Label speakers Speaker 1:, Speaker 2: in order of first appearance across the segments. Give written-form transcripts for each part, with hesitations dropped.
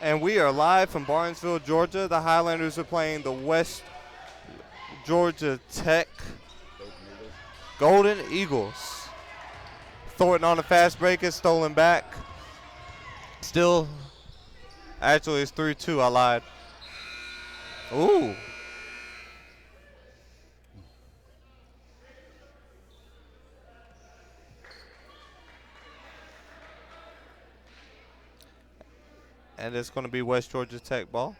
Speaker 1: And we are live from Barnesville, Georgia. The Highlanders are playing the West Georgia Tech Golden Eagles. Thornton on the fast break is stolen back. Still, actually it's 3-2, I lied. Ooh. And it's going to be West Georgia Tech ball.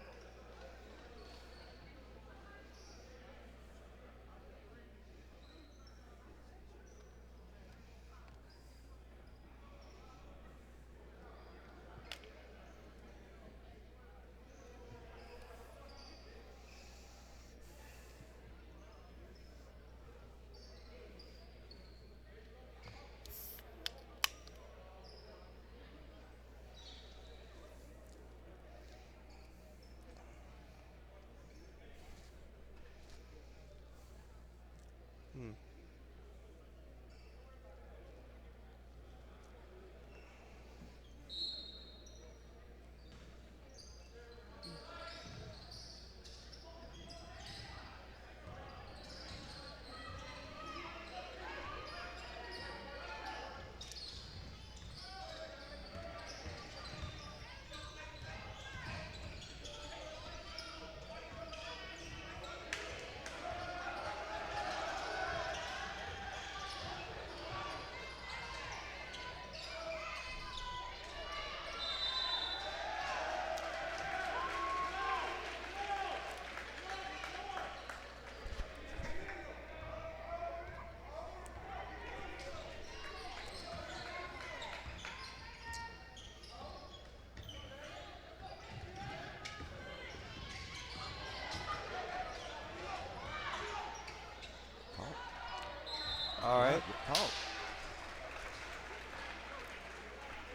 Speaker 1: All right.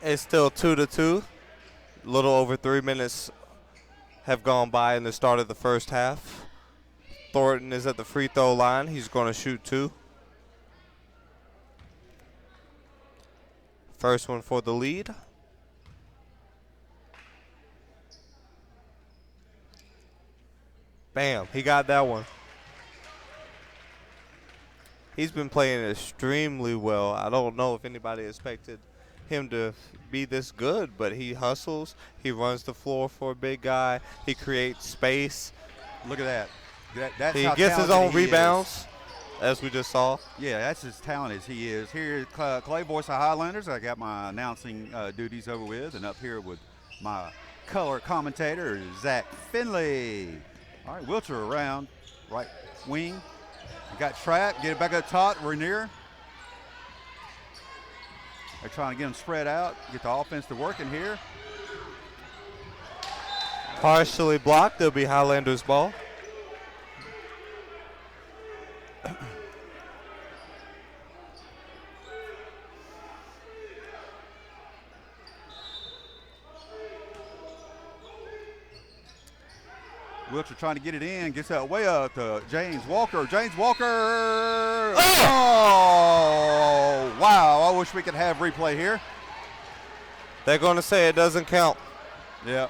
Speaker 1: It's still 2-2. A little over 3 minutes have gone by in the start of the first half. Thornton is at the free throw line. He's going to shoot 2. First one for the lead. Bam, he got that one. He's been playing extremely well. I don't know if anybody expected him to be this good, but he hustles. He runs the floor for a big guy. He creates space.
Speaker 2: Look at that. That's
Speaker 1: he
Speaker 2: how
Speaker 1: gets his own rebounds,
Speaker 2: is.
Speaker 1: as we just saw.
Speaker 2: Yeah, that's as talented as he is. Here at Clay Voice of Highlanders, I got my announcing duties over with, and up here with my color commentator, Zach Finley. All right, Wiltshire around, right wing. We got trapped, get it back up top, Rainier. They're trying to get them spread out, get the offense to work in here.
Speaker 1: Partially blocked, it'll be Highlanders ball.
Speaker 2: Wiltshire trying to get it in, gets that way up to James Walker. James Walker! Oh, wow, I wish we could have replay here.
Speaker 1: They're going to say it doesn't count.
Speaker 2: Yeah.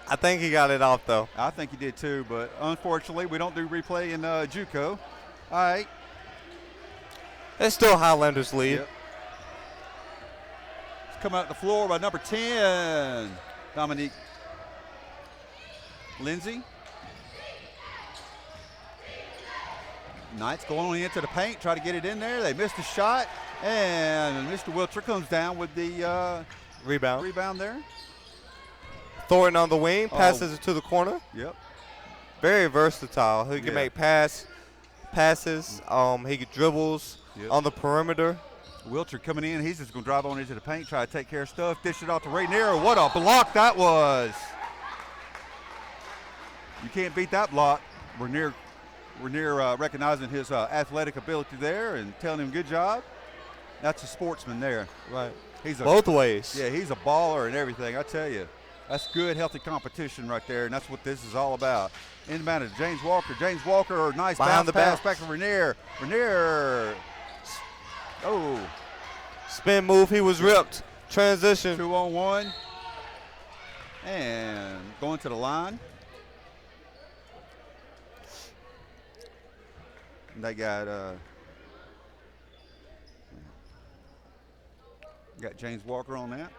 Speaker 1: I think he got it off, though.
Speaker 2: I think he did, too, but unfortunately, we don't do replay in JUCO. All right.
Speaker 1: It's still Highlanders lead.
Speaker 2: Yep. It's coming out the floor by number 10, Dominique Lindsay. Knights going into the paint, try to get it in there. They missed a shot, and Mr. Wiltshire comes down with the rebound there.
Speaker 1: Thornton on the wing, passes it to the corner.
Speaker 2: Yep.
Speaker 1: Very versatile. He can make passes. He dribbles on the perimeter.
Speaker 2: Wiltshire coming in. He's just going to drive on into the paint, try to take care of stuff, dish it off to Rainier. What a block that was. You can't beat that block. Rainier recognizing his athletic ability there and telling him good job. That's a sportsman there.
Speaker 1: Right. Both ways.
Speaker 2: Yeah, he's a baller and everything, I tell you. That's good, healthy competition right there, and that's what this is all about. Inbound to James Walker. James Walker, nice bounce pass back to Rainier. Rainier. Oh.
Speaker 1: Spin move, he was ripped. Transition.
Speaker 2: 2-on-1. And going to the line. They got James Walker on that.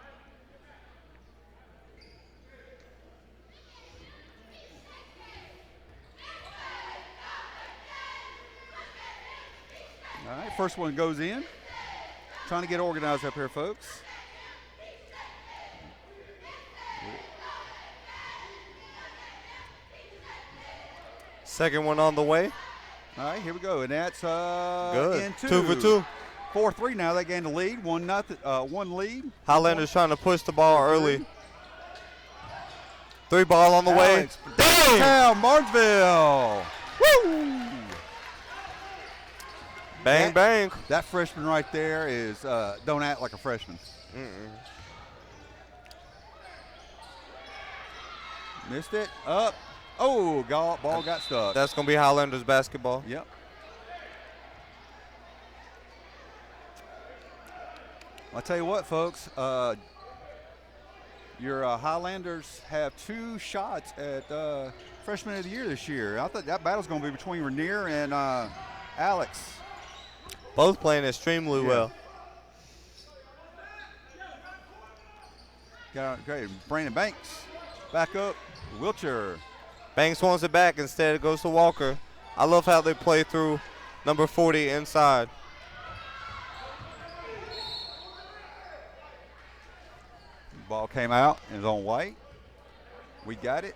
Speaker 2: All right, first one goes in. Trying to get organized up here, folks.
Speaker 1: Second one on the way.
Speaker 2: All right, here we go, and that's
Speaker 1: Good.
Speaker 2: in 2.
Speaker 1: 2 for 2.
Speaker 2: 4-3 now. They gained the lead. 1 lead.
Speaker 1: Highlanders trying to push the ball early. 3 ball on the
Speaker 2: Alex,
Speaker 1: way.
Speaker 2: downtown Martinsville. Woo!
Speaker 1: Bang, bang.
Speaker 2: That freshman right there is don't act like a freshman. Missed it. Up. Oh, ball got stuck.
Speaker 1: That's going to be Highlanders basketball.
Speaker 2: Yep. I'll tell you what, folks. Your Highlanders have 2 shots at Freshman of the Year this year. I thought that battle's going to be between Rainier and Alex.
Speaker 1: Both playing extremely well.
Speaker 2: Got great. Brandon Banks back up. Wiltshire.
Speaker 1: Banks wants it back. Instead, it goes to Walker. I love how they play through number 40 inside.
Speaker 2: Ball came out and is on white. We got it.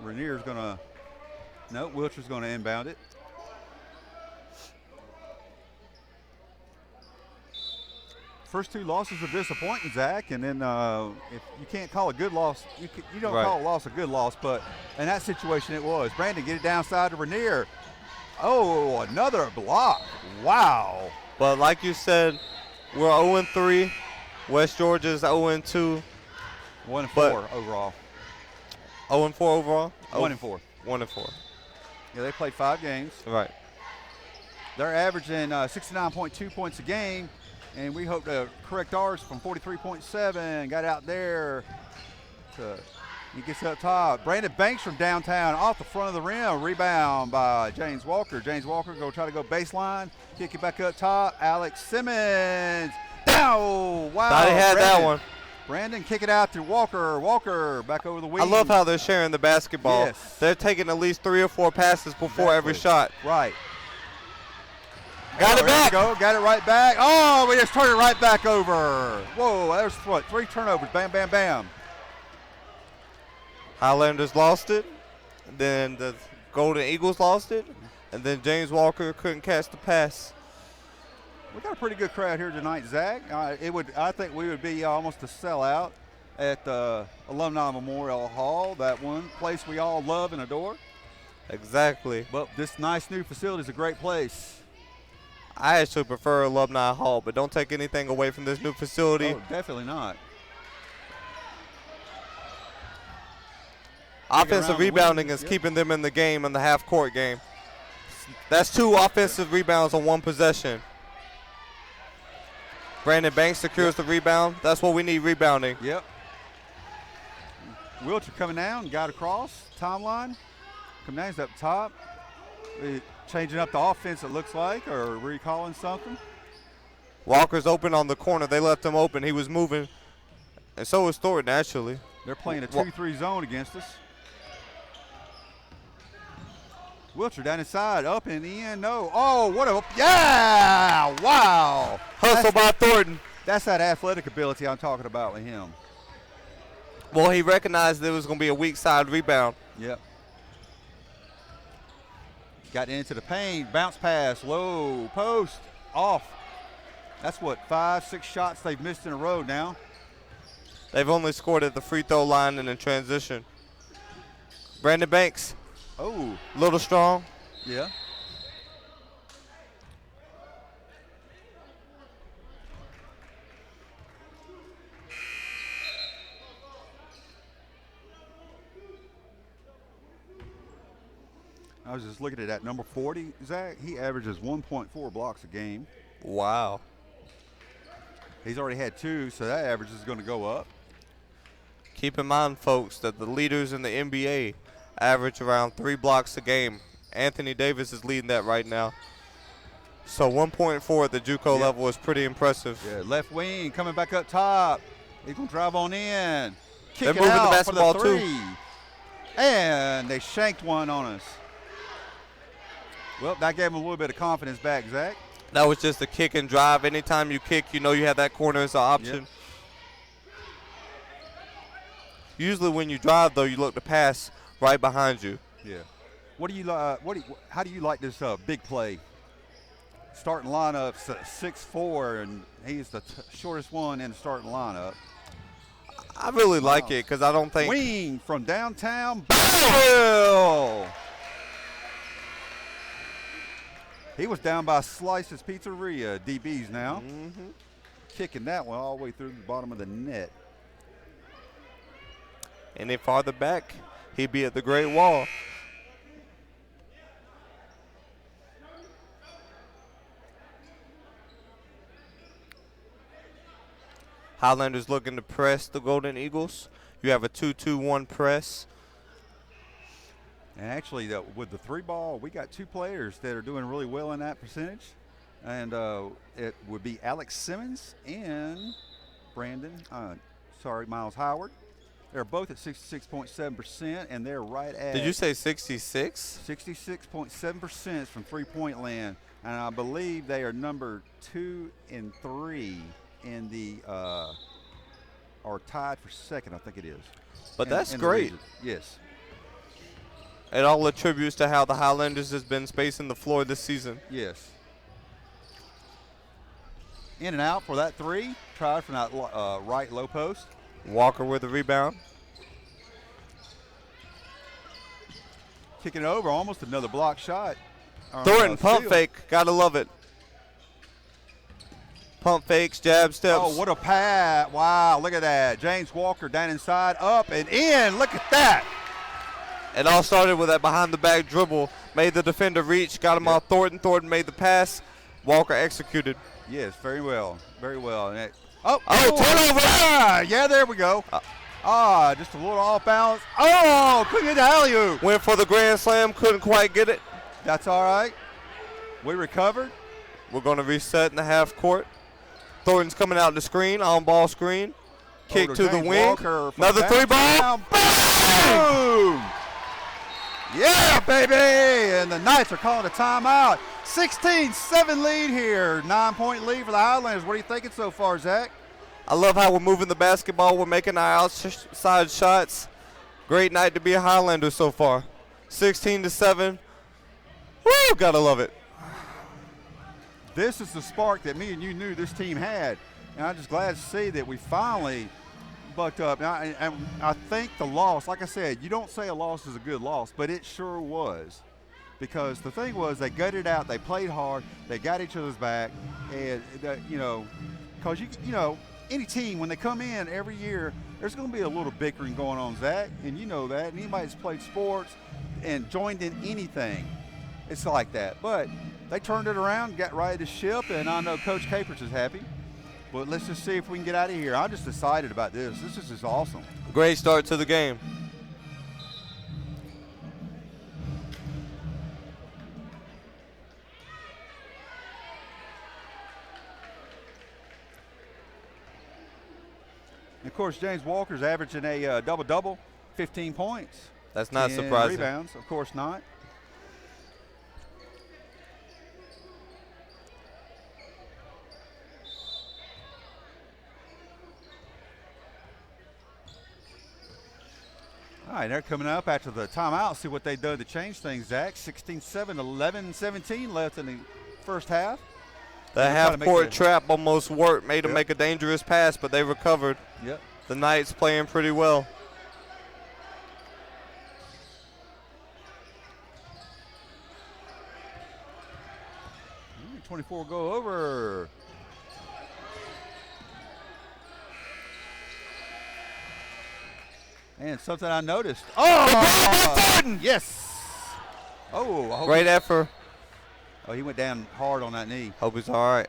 Speaker 2: Rainier's going to, no, Wiltshire's going to inbound it. First 2 losses are disappointing, Zach, and then if you can't call a good loss, you don't call a loss a good loss, but in that situation it was. Brandon, get it downside to Rainier. Oh, another block. Wow.
Speaker 1: But like you said, we're 0-3. West Georgia's 0-2.
Speaker 2: 1-4 overall.
Speaker 1: 0-4 overall?
Speaker 2: 1-4.
Speaker 1: 1-4.
Speaker 2: Yeah, they played 5 games.
Speaker 1: Right.
Speaker 2: They're averaging 69.2 points a game, and we hope to correct ours from 43.7. Got out there. He gets up top. Brandon Banks from downtown off the front of the rim. Rebound by James Walker. James Walker go try to go baseline. Kick it back up top. Alex Simmons. Down. Wow.
Speaker 1: Thought he had that one.
Speaker 2: Brandon kick it out to Walker. Walker back over the wing.
Speaker 1: I love how they're sharing the basketball.
Speaker 2: Yes.
Speaker 1: They're taking at least 3 or 4 passes before every shot.
Speaker 2: Right.
Speaker 1: Got it back.
Speaker 2: Go. Got it right back. Oh, we just turned it right back over. Whoa, there's what? 3 turnovers. Bam, bam, bam.
Speaker 1: Highlanders lost it. Then the Golden Eagles lost it. And then James Walker couldn't catch the pass.
Speaker 2: We got a pretty good crowd here tonight, Zach. I think we would be almost a sellout at the Alumni Memorial Hall, that one place we all love and adore.
Speaker 1: Exactly.
Speaker 2: But this nice new facility is a great place.
Speaker 1: I actually prefer Alumni Hall, but don't take anything away from this new facility.
Speaker 2: Oh, definitely not.
Speaker 1: Offensive rebounding is keeping them in the game in the half-court game. That's 2 offensive rebounds on 1 possession. Brandon Banks secures the rebound. That's what we need, rebounding.
Speaker 2: Yep. Wiltshire coming down, got across, timeline. Coming down, he's up top. Changing up the offense, it looks like, or recalling something.
Speaker 1: Walker's open on the corner. They left him open. He was moving. And so was Thornton, actually.
Speaker 2: They're playing a 2-3 zone against us. Wiltshire down inside, up and in, no. Oh, what a, yeah, wow.
Speaker 1: Hustle by Thornton.
Speaker 2: That's that athletic ability I'm talking about with him.
Speaker 1: Well, he recognized there was going to be a weak side rebound.
Speaker 2: Yep. Got into the paint, bounce pass, low, post, off. That's what, 5-6 shots they've missed in a row now.
Speaker 1: They've only scored at the free throw line and in transition. Brandon Banks.
Speaker 2: Oh.
Speaker 1: Little strong.
Speaker 2: Yeah. I was just looking at that number 40, Zach. He averages 1.4 blocks a game.
Speaker 1: Wow.
Speaker 2: He's already had 2, so that average is going to go up.
Speaker 1: Keep in mind, folks, that the leaders in the NBA average around 3 blocks a game. Anthony Davis is leading that right now. So 1.4 at the JUCO level is pretty impressive.
Speaker 2: Yeah, left wing coming back up top. He's going to drive on in.
Speaker 1: They're
Speaker 2: Kick it
Speaker 1: moving
Speaker 2: out
Speaker 1: the basketball
Speaker 2: for the three.
Speaker 1: too.
Speaker 2: And they shanked one on us. Well, that gave him a little bit of confidence back, Zach.
Speaker 1: That was just a kick and drive. Anytime you kick, you know you have that corner as an option.
Speaker 2: Yep.
Speaker 1: Usually when you drive, though, you look to pass right behind you.
Speaker 2: Yeah. How do you like this big play? Starting lineup 6'4", and he's the shortest one in the starting lineup.
Speaker 1: I really like it because I don't think.
Speaker 2: Wing from downtown. Bill! He was down by Slice's Pizzeria, DBs now.
Speaker 1: Mm-hmm.
Speaker 2: Kicking that one all the way through the bottom of the net.
Speaker 1: Any farther back, he'd be at the Great Wall. Highlanders looking to press the Golden Eagles. You have a 2-2-1 press.
Speaker 2: And actually, with the 3-ball, we got 2 players that are doing really well in that percentage. And it would be Alex Simmons and Miles Howard. They're both at 66.7%, and they're right at.
Speaker 1: Did you say 66?
Speaker 2: 66.7% from three-point land. And I believe they are number 2 and 3 in the, or tied for second, I think it is.
Speaker 1: But that's great.
Speaker 2: Yes.
Speaker 1: It all attributes to how the Highlanders has been spacing the floor this season.
Speaker 2: Yes. In and out for that 3. Tried from that right low post.
Speaker 1: Walker with the rebound.
Speaker 2: Kicking it over, almost another block shot.
Speaker 1: Thornton, pump fake. Gotta love it. Pump fakes, jab steps.
Speaker 2: Oh, what a pass. Wow, look at that. James Walker down inside, up and in. Look at that.
Speaker 1: It all started with that behind-the-back dribble. Made the defender reach, got him off Thornton. Thornton made the pass. Walker executed.
Speaker 2: Yes, very well. Very well. And
Speaker 1: turnover!
Speaker 2: Yeah, there we go. Just a little off balance. Oh, couldn't get the alley-oop.
Speaker 1: Went for the grand slam, couldn't quite get it.
Speaker 2: That's all right. We recovered.
Speaker 1: We're going to reset in the half court. Thornton's coming out the screen, on-ball screen. Kick to the wing. Another 3-ball.
Speaker 2: Boom! Yeah, baby! And the Knights are calling a timeout. 16-7 lead here. 9-point lead for the Highlanders. What are you thinking so far, Zach?
Speaker 1: I love how we're moving the basketball. We're making our outside shots. Great night to be a Highlander so far. 16-7. Woo! Gotta love it.
Speaker 2: This is the spark that me and you knew this team had. And I'm just glad to see that we finally bucked up. And I think the loss, like I said, you don't say a loss is a good loss, but it sure was. Because the thing was, they gutted out, they played hard, they got each other's back, and because any team when they come in every year, there's going to be a little bickering going on, Zach, and you know that. And anybody that's played sports and joined in anything, it's like that. But they turned it around, got right the ship, and I know Coach Capers is happy. But let's just see if we can get out of here. I'm just excited about this. This is just awesome.
Speaker 1: Great start to the game.
Speaker 2: And of course, James Walker's averaging a double-double, 15 points.
Speaker 1: That's not surprising.
Speaker 2: Rebounds, of course not. All right, they're coming up after the timeout. See what they've done to change things, Zach. 16-7, 11-17 left in the first half.
Speaker 1: The half-court trap almost worked, made them make a dangerous pass, but they recovered.
Speaker 2: Yep.
Speaker 1: The Knights playing pretty well.
Speaker 2: Ooh, 24 go over. And something I noticed. Oh! Yes. Oh,
Speaker 1: great effort.
Speaker 2: Oh, he went down hard on that knee.
Speaker 1: Hope he's all right.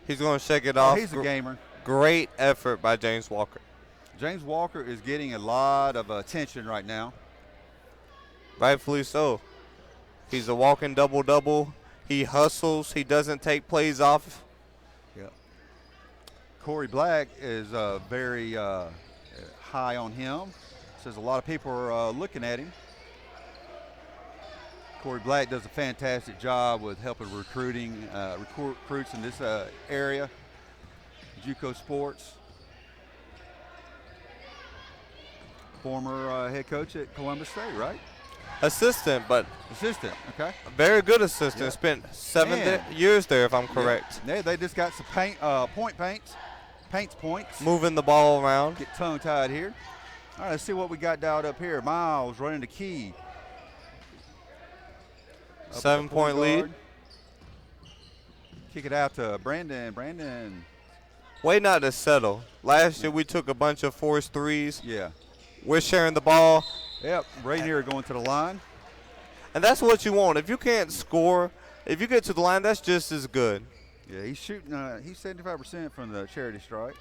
Speaker 1: He's going to shake it off.
Speaker 2: He's a gamer.
Speaker 1: Great effort by James Walker.
Speaker 2: James Walker is getting a lot of attention right now.
Speaker 1: Rightfully so. He's a walking double-double. He hustles. He doesn't take plays off.
Speaker 2: Yep. Corey Black is very high on him. Says a lot of people are looking at him. Corey Black does a fantastic job with helping recruiting recruits in this area. JUCO sports. Former head coach at Columbus State, right?
Speaker 1: Assistant, but
Speaker 2: Assistant, okay.
Speaker 1: a very good assistant.
Speaker 2: Yep.
Speaker 1: Spent 7
Speaker 2: Man.
Speaker 1: years there, if I'm correct.
Speaker 2: Yeah, they just got some points.
Speaker 1: Moving the ball around.
Speaker 2: Get tongue-tied here. All right, let's see what we got dialed up here. Miles running the key.
Speaker 1: 7-point lead.
Speaker 2: Kick it out to Brandon. Brandon.
Speaker 1: Way not to settle. Last year we took a bunch of forced threes.
Speaker 2: Yeah.
Speaker 1: We're sharing the ball.
Speaker 2: Yep, Rainier going to the line.
Speaker 1: And that's what you want. If you can't score, if you get to the line, that's just as good.
Speaker 2: Yeah, he's shooting. He's 75% from the charity strike.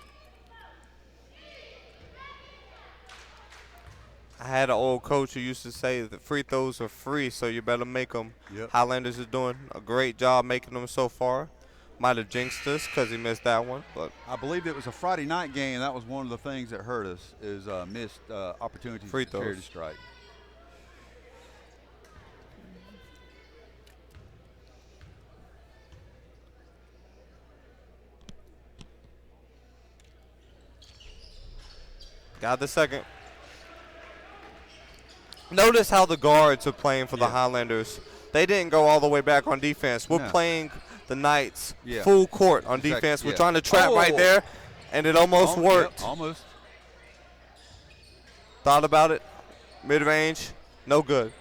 Speaker 1: I had an old coach who used to say that free throws are free, so you better make them.
Speaker 2: Yep.
Speaker 1: Highlanders is doing a great job making them so far. Might have jinxed us because he missed that one. But
Speaker 2: I believe it was a Friday night game. That was one of the things that hurt us is missed opportunities
Speaker 1: Free
Speaker 2: for charity
Speaker 1: throws.
Speaker 2: strike.
Speaker 1: got the second. Notice how the guards are playing for the Highlanders. They didn't go all the way back on defense. We're playing the Knights full court on defense. We're trying to trap right there, and it almost worked.
Speaker 2: Yep, almost.
Speaker 1: Thought about it. Mid-range, no good.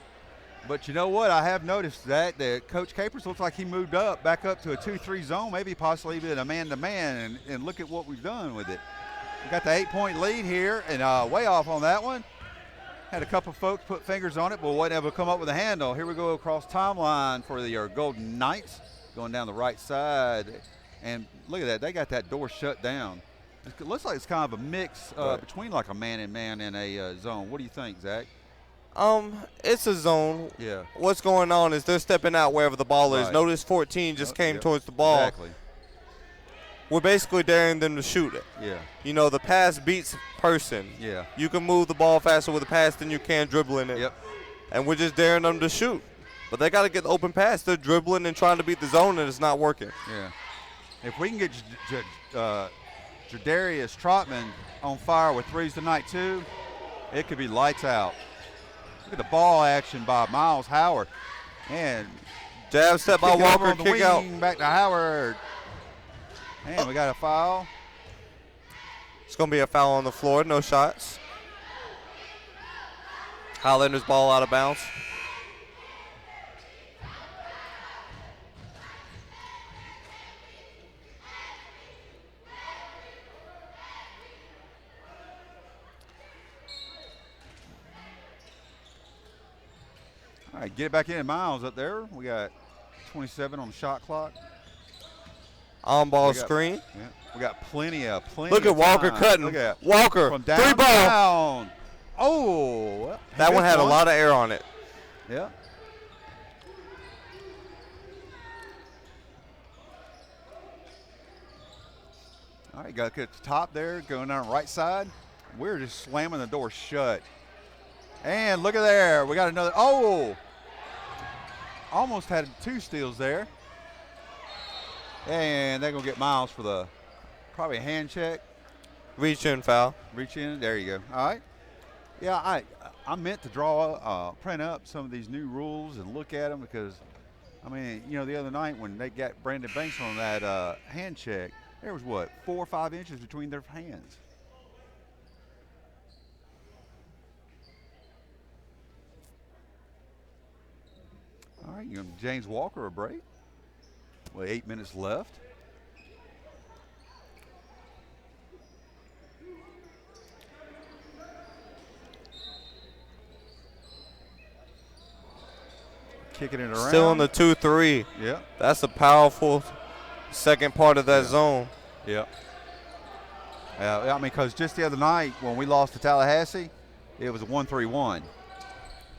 Speaker 2: But you know what? I have noticed that Coach Capers looks like he moved back up to a 2-3 zone, maybe possibly even a man-to-man, and look at what we've done with it. We got the 8-point lead here, and way off on that one. Had a couple folks put fingers on it, but wasn't able to come up with a handle. Here we go across timeline for the Golden Knights, going down the right side. And look at that. They got that door shut down. It looks like it's kind of a mix between like a man-and-man and a zone. What do you think, Zach?
Speaker 1: It's a zone.
Speaker 2: Yeah.
Speaker 1: What's going on is they're stepping out wherever the ball is.
Speaker 2: Right.
Speaker 1: Notice 14 just came towards the ball.
Speaker 2: Exactly.
Speaker 1: We're basically daring them to shoot it.
Speaker 2: Yeah.
Speaker 1: You know, the pass beats person.
Speaker 2: Yeah.
Speaker 1: You can move the ball faster with a pass than you can dribbling it.
Speaker 2: Yep.
Speaker 1: And we're just daring them to shoot. But they got to get the open pass. They're dribbling and trying to beat the zone, and it's not working.
Speaker 2: Yeah. If we can get Jadarius Trotman on fire with threes tonight, too, it could be lights out. Look at the ball action by Miles Howard. And
Speaker 1: jab step by Walker, kick out.
Speaker 2: Back to Howard. And we got a foul.
Speaker 1: It's going to be a foul on the floor, no shots. Highlanders ball out of bounds.
Speaker 2: All right, get it back in. Miles up there. We got 27 on the shot clock.
Speaker 1: On ball screen.
Speaker 2: Yeah, we got plenty of
Speaker 1: Look at Walker
Speaker 2: time.
Speaker 1: cutting.
Speaker 2: Look at
Speaker 1: Walker,
Speaker 2: from
Speaker 1: three ball.
Speaker 2: Down. Oh,
Speaker 1: that one had a lot of air on it.
Speaker 2: Yeah. All right, got to get the top there, going down the right side. We're just slamming the door shut. And look at there. We got another. Oh, almost had 2 steals there. And they're going to get Miles for the probably a hand check.
Speaker 1: Reach in foul.
Speaker 2: Reach in. There you go. All right. Yeah, I meant to print up some of these new rules and look at them because, I mean, you know, the other night when they got Brandon Banks on that hand check, there was, 4 or 5 inches between their hands. All right, you give James Walker a break. Well, 8 minutes left. Kicking it around.
Speaker 1: Still in the 2-3.
Speaker 2: Yeah.
Speaker 1: That's a powerful second part of that zone.
Speaker 2: Yeah. I mean, because just the other night when we lost to Tallahassee, it was a 1-3-1.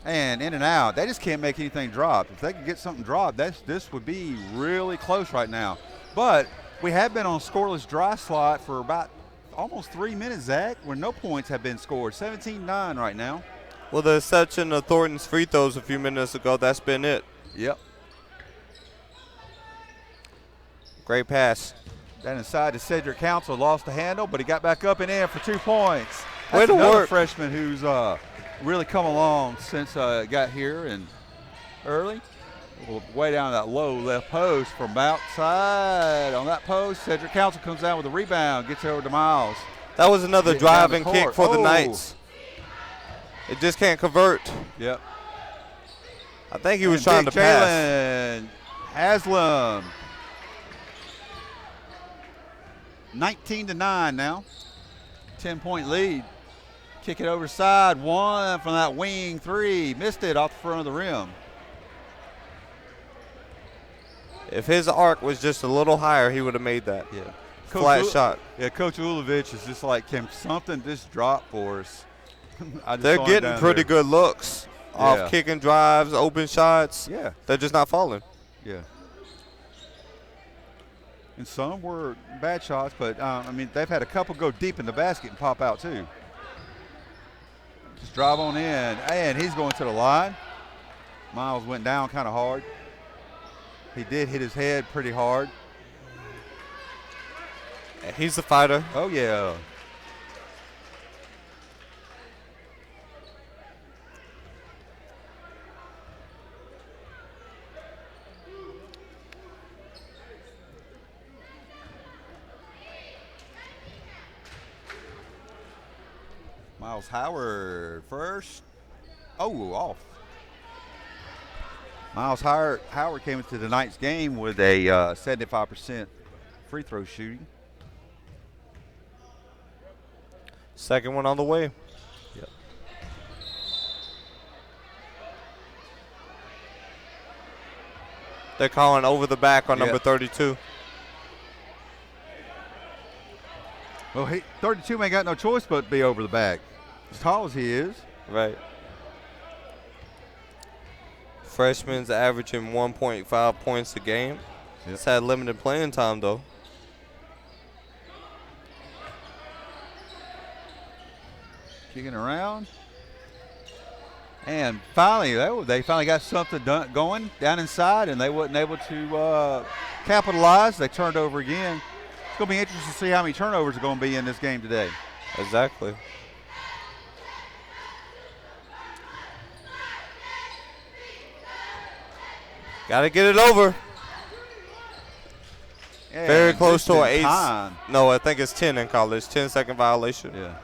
Speaker 2: And in and out, they just can't make anything drop. If they could get something dropped, this would be really close right now. But we have been on scoreless dry slot for about almost 3 minutes, Zach, where no points have been scored. 17-9 right now.
Speaker 1: Well, the exception of Thornton's free throws a few minutes ago, that's been it.
Speaker 2: Yep.
Speaker 1: Great pass.
Speaker 2: That inside to Cedric Council, lost the handle, but he got back up and in for 2 points.
Speaker 1: Way
Speaker 2: That's
Speaker 1: to
Speaker 2: another
Speaker 1: work.
Speaker 2: freshman who's really come along since got here and early. Way down that low left post from outside on that post. Cedric Council comes down with a rebound, gets over to Miles.
Speaker 1: That was another
Speaker 2: Getting down the
Speaker 1: driving kick
Speaker 2: court.
Speaker 1: for the
Speaker 2: Oh.
Speaker 1: Knights. It just can't convert.
Speaker 2: Yep.
Speaker 1: I think he was
Speaker 2: And
Speaker 1: trying
Speaker 2: big
Speaker 1: to pass.
Speaker 2: Jalen Haslam. 19-9 now. 10-point lead. Kick it over side. One from that wing three. Missed it off the front of the rim.
Speaker 1: If his arc was just a little higher, he would have made that.
Speaker 2: Yeah.
Speaker 1: Flat shot.
Speaker 2: Yeah, Coach Ulovich is just like, can something just drop for us? I just
Speaker 1: They're
Speaker 2: saw him
Speaker 1: getting
Speaker 2: down
Speaker 1: pretty
Speaker 2: there.
Speaker 1: good looks
Speaker 2: Yeah.
Speaker 1: off kicking drives, open shots.
Speaker 2: Yeah,
Speaker 1: They're just not falling.
Speaker 2: yeah. And some were bad shots, but I mean, they've had a couple go deep in the basket and pop out too. Just drive on in, and he's going to the line. Miles went down kind of hard. He did hit his head pretty hard.
Speaker 1: He's a fighter.
Speaker 2: Oh, yeah. Miles Howard first. Oh, off. Miles Howard came into tonight's game with a 75% free throw shooting.
Speaker 1: Second one on the way.
Speaker 2: Yep.
Speaker 1: They're calling over the back on number
Speaker 2: Yep.
Speaker 1: 32.
Speaker 2: Well, 32 ain't got no choice but to be over the back. As tall as he is.
Speaker 1: Right. Freshman's averaging 1.5 points a game.
Speaker 2: Yep.
Speaker 1: It's had limited playing time, though.
Speaker 2: Kicking around. And finally, they finally got something going down inside, and they wasn't able to capitalize. They turned over again. It's going to be interesting to see how many turnovers are going to be in this game today.
Speaker 1: Exactly. Got to get it over.
Speaker 2: And
Speaker 1: Very close to
Speaker 2: just
Speaker 1: an
Speaker 2: in
Speaker 1: ace.
Speaker 2: time.
Speaker 1: No, I think it's 10 in college. 10-second violation.
Speaker 2: Yeah.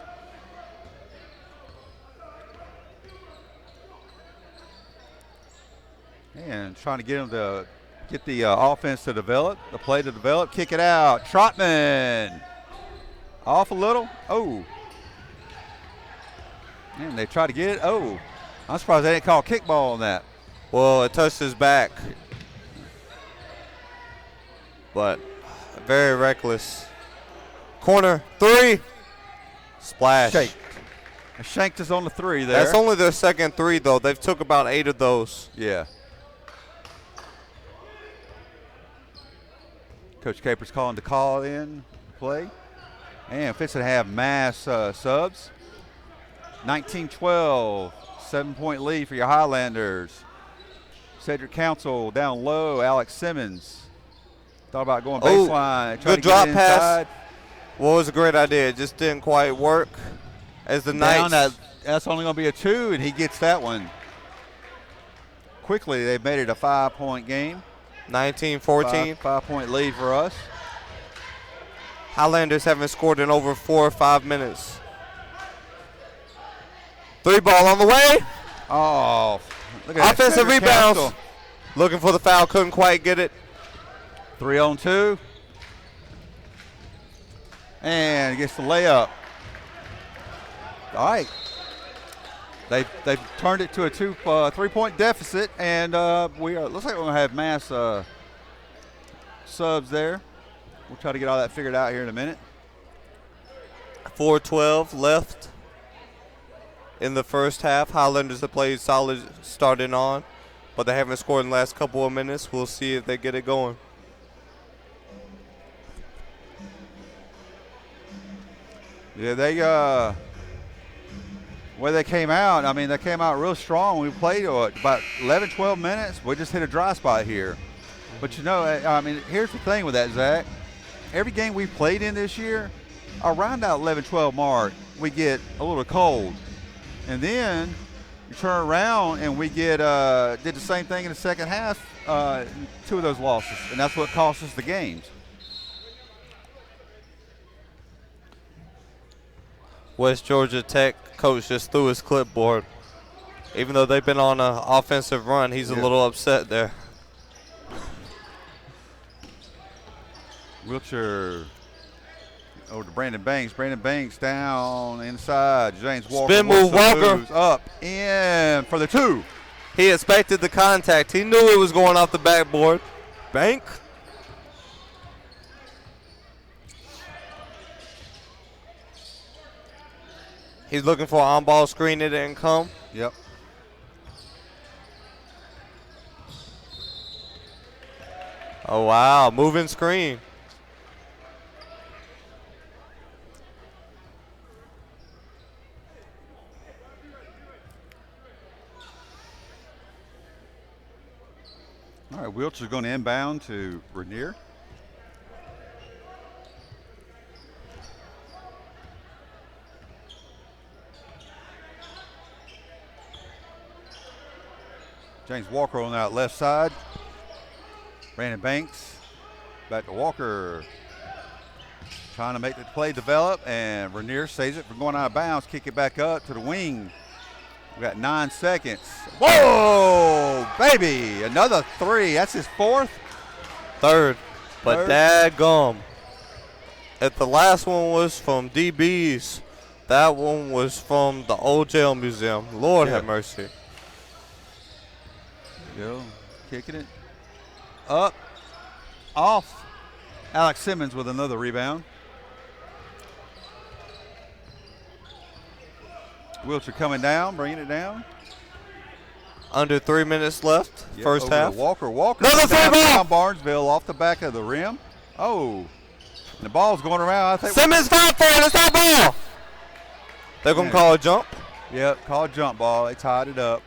Speaker 2: And trying to get him to get the offense to develop, the play to develop, kick it out. Trotman off a little. Oh. And they try to get it. Oh. I'm surprised they didn't call kickball on that.
Speaker 1: Well, it touched his back. But very reckless. Corner, three. Splash.
Speaker 2: Shake. Shanked us on the three there.
Speaker 1: That's only their second three, though. They've took about 8 of those.
Speaker 2: Yeah. Coach Capers calling to call in play. And fixing to have mass subs. 19-12, 7-point lead for your Highlanders. Cedric Council down low, Alex Simmons. Thought about going baseline.
Speaker 1: Good drop pass. Well, it was a great idea. It just didn't quite work. As the Knights.
Speaker 2: That's only going to be a 2, and he gets that one. Quickly, they've made it a 5-point game.
Speaker 1: 19-14.
Speaker 2: 5-point lead for us.
Speaker 1: Highlanders haven't scored in over 4 or 5 minutes. 3 ball on the way.
Speaker 2: Oh, look at that.
Speaker 1: Offensive
Speaker 2: Cedric
Speaker 1: rebounds.
Speaker 2: Council.
Speaker 1: Looking for the foul. Couldn't quite get it.
Speaker 2: 3-on-2. And gets the layup. All right. They've turned it to a 3-point deficit, and looks like we're going to have mass subs there. We'll try to get all that figured out here in a minute.
Speaker 1: 4:12 left in the first half. Highlanders have played solid starting on, but they haven't scored in the last couple of minutes. We'll see if they get it going.
Speaker 2: Yeah, they came out, I mean, they came out real strong. We played about 11, 12 minutes. We just hit a dry spot here. But, you know, I mean, here's the thing with that, Zach. Every game we played in this year, around that 11, 12 mark, we get a little cold. And then you turn around and we did the same thing in the second half, 2 of those losses. And that's what cost us the games.
Speaker 1: West Georgia Tech coach just threw his clipboard. Even though they've been on an offensive run, he's a little upset there.
Speaker 2: Wiltshire over to Brandon Banks. Brandon Banks down inside. James Walker.
Speaker 1: Spin move, Walker.
Speaker 2: Up, in for the 2.
Speaker 1: He expected the contact. He knew it was going off the backboard. Bank. He's looking for an on-ball screen. It didn't come.
Speaker 2: Yep.
Speaker 1: Oh, wow. Moving screen.
Speaker 2: All right, Wiltshire's going to inbound to Rainier. James Walker on that left side. Brandon Banks back to Walker. Trying to make the play develop, and Rainier saves it from going out of bounds. Kick it back up to the wing. We got 9 seconds. Whoa, baby! Another 3. That's his 4th.
Speaker 1: Third. But daggum. If the last one was from DB's, that one was from the old jail museum. Lord have mercy.
Speaker 2: Go, kicking it. Up, off. Alex Simmons with another rebound. Wiltshire coming down, bringing it down.
Speaker 1: Under 3 minutes left, first half.
Speaker 2: Walker.
Speaker 1: Another free ball.
Speaker 2: Barnesville off the back of the rim. Oh, and the ball's going around. I think
Speaker 1: Simmons fouled for it. It's not ball. They're going to call a jump.
Speaker 2: Yep, call a jump ball. They tied it up.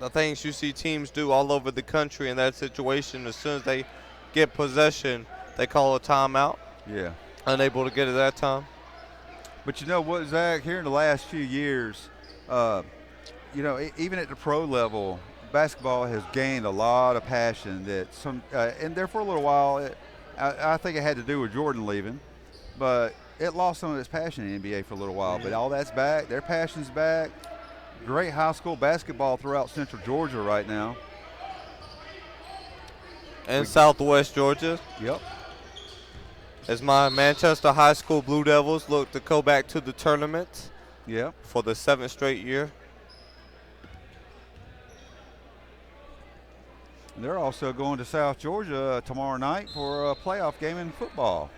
Speaker 1: The things you see teams do all over the country in that situation, as soon as they get possession, they call a timeout.
Speaker 2: Yeah.
Speaker 1: Unable to get it that time.
Speaker 2: But you know what, Zach, here in the last few years, you know, even at the pro level, basketball has gained a lot of passion that and there for a little while, I think it had to do with Jordan leaving, but it lost some of its passion in the NBA for a little while. But all that's back. Their passion's back. Great high school basketball throughout Central Georgia right now.
Speaker 1: And Southwest Georgia.
Speaker 2: Yep.
Speaker 1: As my Manchester High School Blue Devils look to go back to the tournament.
Speaker 2: Yep.
Speaker 1: For the 7th straight year.
Speaker 2: They're also going to South Georgia tomorrow night for a playoff game in football.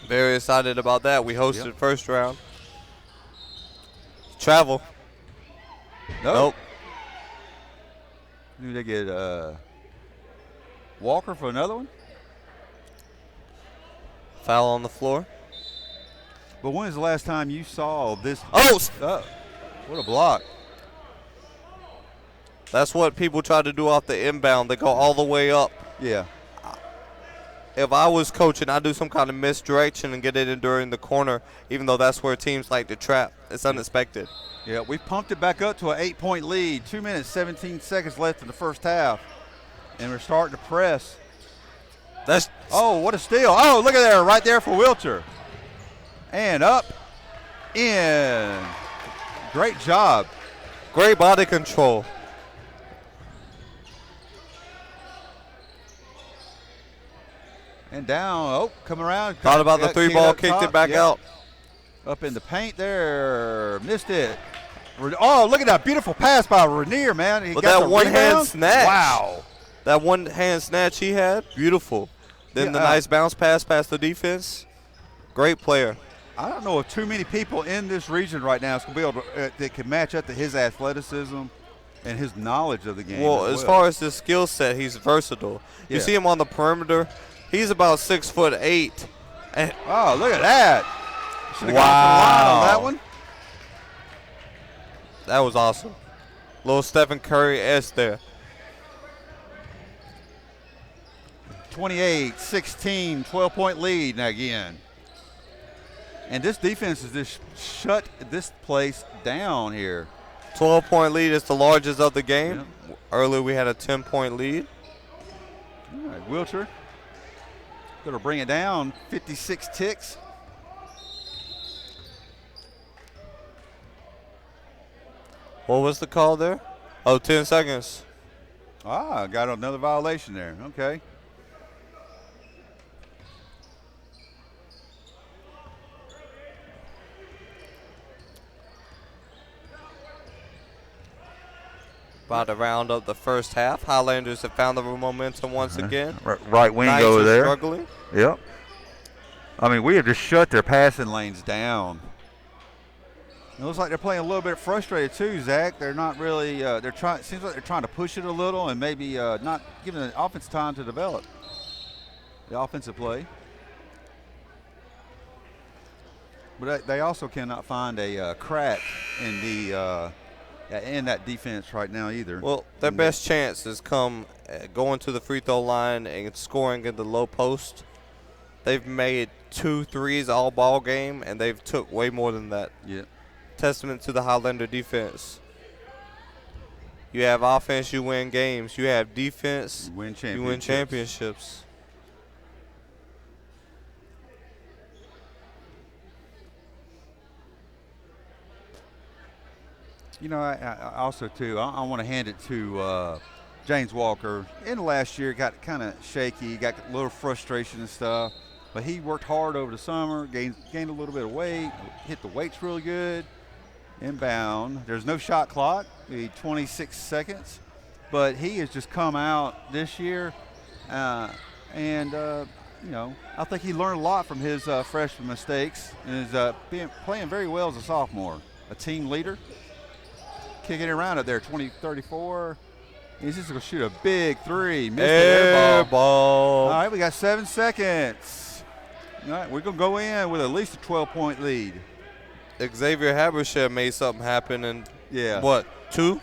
Speaker 1: Very excited about that. We hosted first round. Travel. Nope.
Speaker 2: Knew they get Walker for another one.
Speaker 1: Foul on the floor.
Speaker 2: But when is the last time you saw this?
Speaker 1: Oh!
Speaker 2: What a block.
Speaker 1: That's what people try to do off the inbound. They go all the way up.
Speaker 2: Yeah.
Speaker 1: If I was coaching, I'd do some kind of misdirection and get it in during the corner, even though that's where teams like to trap. It's unexpected.
Speaker 2: Yeah, we pumped it back up to an 8-point lead. 2 minutes, 17 seconds left in the first half. And we're starting to press. Oh, what a steal. Oh, look at there, right there for Wiltshire. And up, in. Great job.
Speaker 1: Great body control.
Speaker 2: And down, oh, come around.
Speaker 1: Thought about the 3 ball, kicked it back out.
Speaker 2: Up in the paint there, missed it. Oh, look at that beautiful pass by Rainier, man. He
Speaker 1: With
Speaker 2: got
Speaker 1: that one-hand snatch.
Speaker 2: Wow.
Speaker 1: That one hand snatch he had, beautiful. Then
Speaker 2: Yeah,
Speaker 1: the nice bounce pass past the defense. Great player.
Speaker 2: I don't know if too many people in this region right now is going to be able to, that can match up to his athleticism and his knowledge of the game.
Speaker 1: Well, as far as his skill set, he's versatile.
Speaker 2: Yeah.
Speaker 1: You see him on the perimeter. He's about 6'8". And
Speaker 2: oh, look at that. Should have gone for the line on that one.
Speaker 1: That was awesome. Little Stephen Curry-esque there.
Speaker 2: 28-16, 12-point lead now again. And this defense has just shut this place down here.
Speaker 1: 12-point lead is the largest of the game. Yep. Earlier we had a 10-point lead.
Speaker 2: All right, Wilcher going to bring it down 56 ticks.
Speaker 1: What was the call there? Oh, 10 seconds.
Speaker 2: Ah, got another violation there. Okay.
Speaker 1: About to round up the first half. Highlanders have found the momentum once again.
Speaker 2: Right wing
Speaker 1: Knights
Speaker 2: over there.
Speaker 1: Struggling.
Speaker 2: Yep. I mean, we have just shut their passing lanes down. It looks like they're playing a little bit frustrated too, Zach. They're not really. They're trying. Seems like they're trying to push it a little and maybe not giving the offense time to develop the offensive play. But they also cannot find a crack in the in that defense right now either.
Speaker 1: Well, their best chance has come going to the free throw line and scoring in the low post. They've made 2 threes all ball game, and they've took way more than that.
Speaker 2: Yeah.
Speaker 1: Testament to the Highlander defense. You have offense, you win games. You have defense, you win championships.
Speaker 2: You know, I also, too, I want to hand it to James Walker. In the last year, got kind of shaky, got a little frustration and stuff. But he worked hard over the summer, gained a little bit of weight, hit the weights really good. Inbound. There's no shot clock, 26 seconds. But he has just come out this year. You know, I think he learned a lot from his freshman mistakes and is playing very well as a sophomore. A team leader. Kicking it around up there, 20-34. He's just going to shoot a big three. Missed
Speaker 1: air ball.
Speaker 2: All right, we got 7 seconds. All right, we're going to go in with at least a 12-point lead.
Speaker 1: Xavier Habersham made something happen in, what, 2?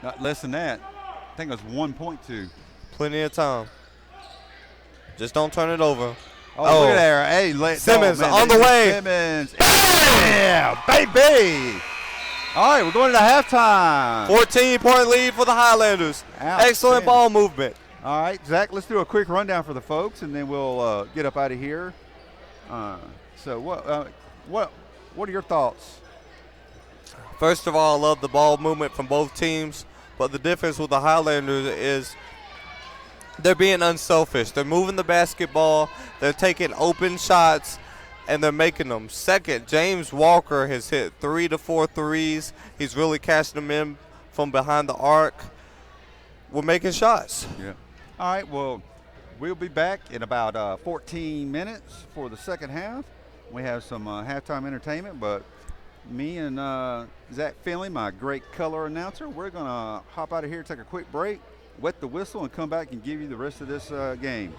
Speaker 2: Not less than that. I think it was 1.2.
Speaker 1: Plenty of time. Just don't turn it over.
Speaker 2: Oh, look at there. Hey,
Speaker 1: Simmons on the way.
Speaker 2: Simmons. Yeah, baby. All right, we're going to halftime.
Speaker 1: 14-point lead for the Highlanders. Excellent ball movement.
Speaker 2: All right, Zach, let's do a quick rundown for the folks, and then we'll get up out of here. So what are your thoughts?
Speaker 1: First of all, I love the ball movement from both teams, but the difference with the Highlanders is they're being unselfish. They're moving the basketball. They're taking open shots, and they're making them. Second, James Walker has hit 3 to 4 threes. He's really cashing them in from behind the arc. We're making shots.
Speaker 2: Yeah. All right, well, we'll be back in about 14 minutes for the second half. We have some halftime entertainment, but me and Zach Finley, my great color announcer, we're going to hop out of here, take a quick break, wet the whistle, and come back and give you the rest of this game.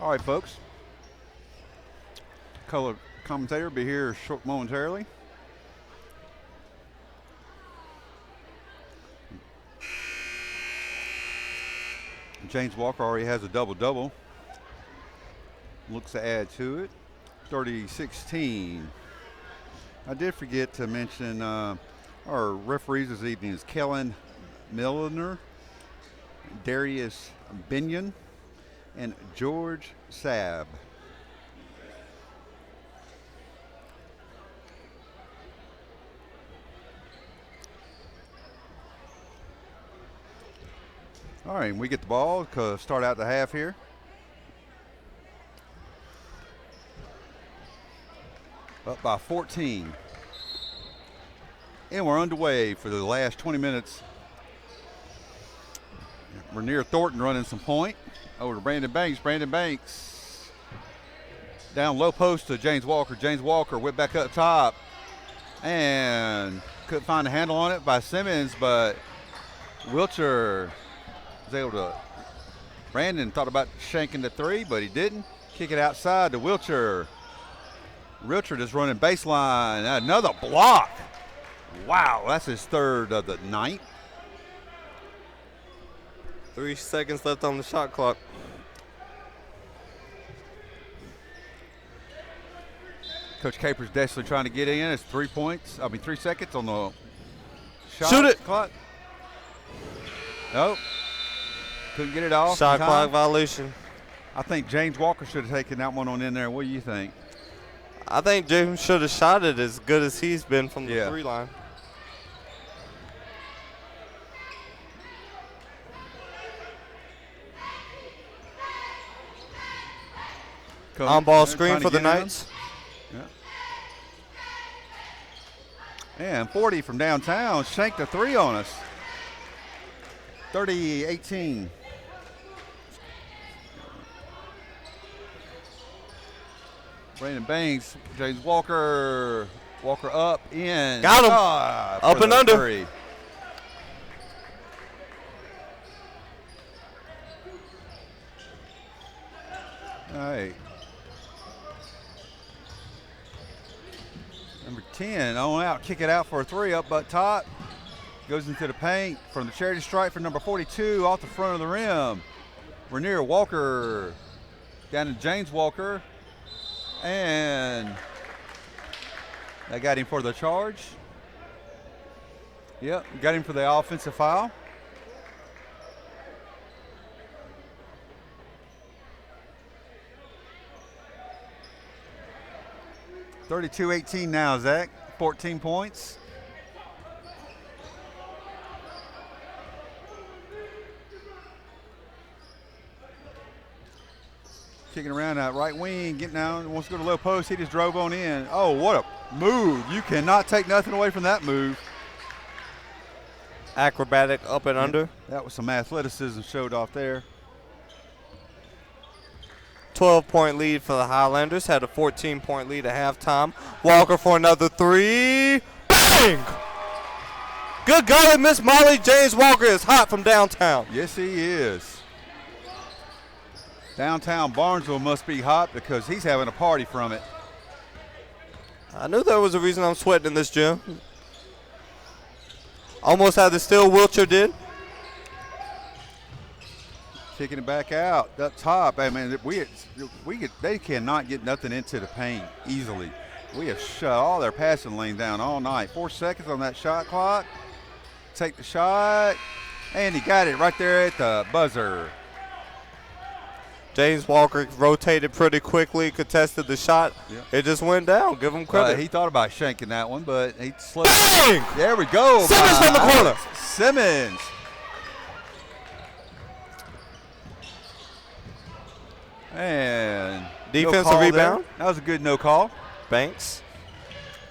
Speaker 2: All right, folks. Color commentator will be here short momentarily. James Walker already has a double-double. Looks to add to it. 30-16. I did forget to mention our referees this evening is Kellen Milliner, Darius Binion, and George Sabb. All right, we get the ball to start out the half here. Up by 14. And we're underway for the last 20 minutes. Rainier Thornton running some point. Over to Brandon Banks. Brandon Banks. Down low post to James Walker. James Walker whipped back up top. And couldn't find a handle on it by Simmons, but Wiltshire was able to. Brandon thought about shanking the three, but he didn't. Kick it outside to Wiltshire. Wiltshire just running baseline. Another block. Wow, that's his third of the night.
Speaker 1: 3 seconds left on the shot clock.
Speaker 2: Coach Capers desperately trying to get in. It's 3 seconds on the shot
Speaker 1: Shoot it.
Speaker 2: clock. Nope. Couldn't get it off.
Speaker 1: Shot clock violation.
Speaker 2: I think James Walker should have taken that one on in there. What do you think?
Speaker 1: I think James should have shot it as good as he's been from the 3 line. On ball screen for the Knights.
Speaker 2: Yeah. And 40 from downtown shanked a three on us. 30-18. Brandon Banks, James Walker, Walker up, in.
Speaker 1: Got him. Up and under.
Speaker 2: Three. All right. Number 10 on out, kick it out for a three up but top. Goes into the paint from the charity stripe for number 42 off the front of the rim. Rainier Walker down to James Walker. And they got him for the charge. Yep, got him for the offensive foul. (32-18) now, Zach. 14 points. Kicking around that right wing, getting down, wants to go to low post. He just drove on in. Oh, what a move. You cannot take nothing away from that move.
Speaker 1: Acrobatic up and under.
Speaker 2: That was some athleticism showed off there.
Speaker 1: 12-point lead for the Highlanders. Had a 14-point lead at halftime. Walker for another three. Bang! Good golly, Miss Molly. James Walker is hot from downtown.
Speaker 2: Yes, he is. Downtown Barnesville must be hot because he's having a party from it.
Speaker 1: I knew there was a reason I'm sweating in this gym. Almost had the steal Wiltshire did.
Speaker 2: Kicking it back out up top. I mean, they cannot get nothing into the paint easily. We have shut all their passing lane down all night. 4 seconds on that shot clock. Take the shot, and he got it right there at the buzzer.
Speaker 1: James Walker rotated pretty quickly, contested the shot.
Speaker 2: Yep.
Speaker 1: It just went down. Give him credit.
Speaker 2: He thought about shanking that one, but he slipped.
Speaker 1: Bang!
Speaker 2: There we go.
Speaker 1: Simmons from the corner.
Speaker 2: Simmons. And
Speaker 1: defensive rebound.
Speaker 2: That was a good no call.
Speaker 1: Banks.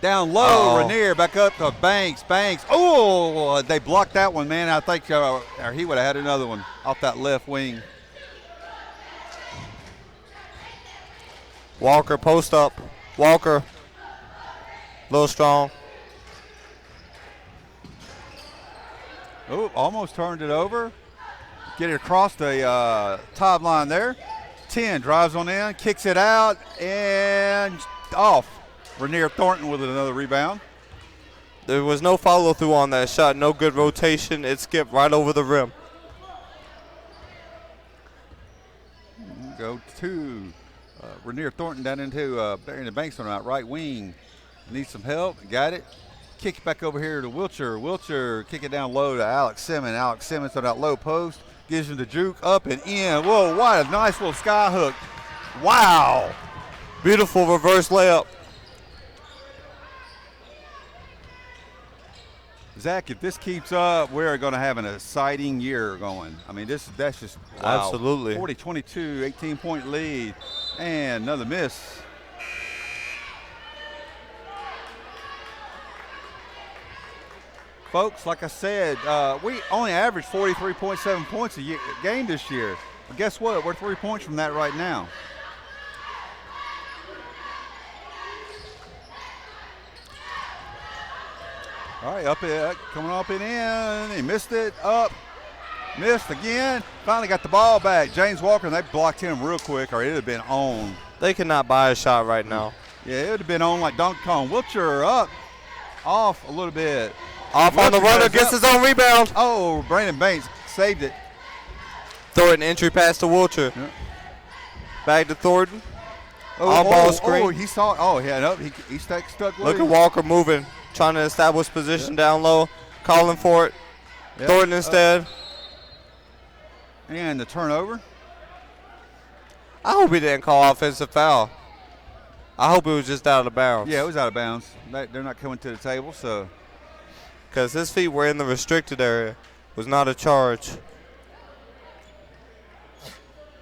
Speaker 2: Down low, Rainier back up to Banks. Banks. Oh, they blocked that one, man. I think or he would have had another one off that left wing.
Speaker 1: Walker post up. Walker. A little strong.
Speaker 2: Oh, almost turned it over. Get it across the top line there. 10 drives on in, kicks it out, and off. Rainier Thornton with another rebound.
Speaker 1: There was no follow through on that shot. No good rotation. It skipped right over the rim.
Speaker 2: Go to Rainier Thornton down into Barrington Banks on that right wing. Needs some help. Got it. Kick it back over here to Wilcher. Wilcher kick it down low to Alex Simmons. Alex Simmons on that low post. Gives him the juke up and in. Whoa, what a nice little sky hook. Wow.
Speaker 1: Beautiful reverse layup.
Speaker 2: Zach, if this keeps up, we're going to have an exciting year going. I mean, that's just wow.
Speaker 1: Absolutely.
Speaker 2: 40-22, 18-point lead, and another miss. Folks, like I said, we only averaged 43.7 points a game this year. But guess what? We're 3 points from that right now. All right, coming up and in. He missed it, up, missed again. Finally got the ball back. James Walker, and they blocked him real quick, or it would have been on.
Speaker 1: They cannot buy a shot right now.
Speaker 2: Yeah, it would have been on like Donkey Kong. Wilcher up, off a little bit.
Speaker 1: Off on the runner, gets his own rebound.
Speaker 2: Oh, Brandon Banks saved it.
Speaker 1: Thornton entry pass to Wilcher.
Speaker 2: Yeah.
Speaker 1: Back to Thornton. On ball screen.
Speaker 2: Oh, he saw. Oh, yeah, no, he stuck with
Speaker 1: Look
Speaker 2: it.
Speaker 1: at Walker moving, trying to establish position down low, calling for it.
Speaker 2: Yep.
Speaker 1: Thornton instead.
Speaker 2: And the turnover.
Speaker 1: I hope he didn't call offensive foul. I hope it was just out of bounds.
Speaker 2: Yeah, it was out of bounds. They're not coming to the table, so.
Speaker 1: Because his feet were in the restricted area. Was not a charge.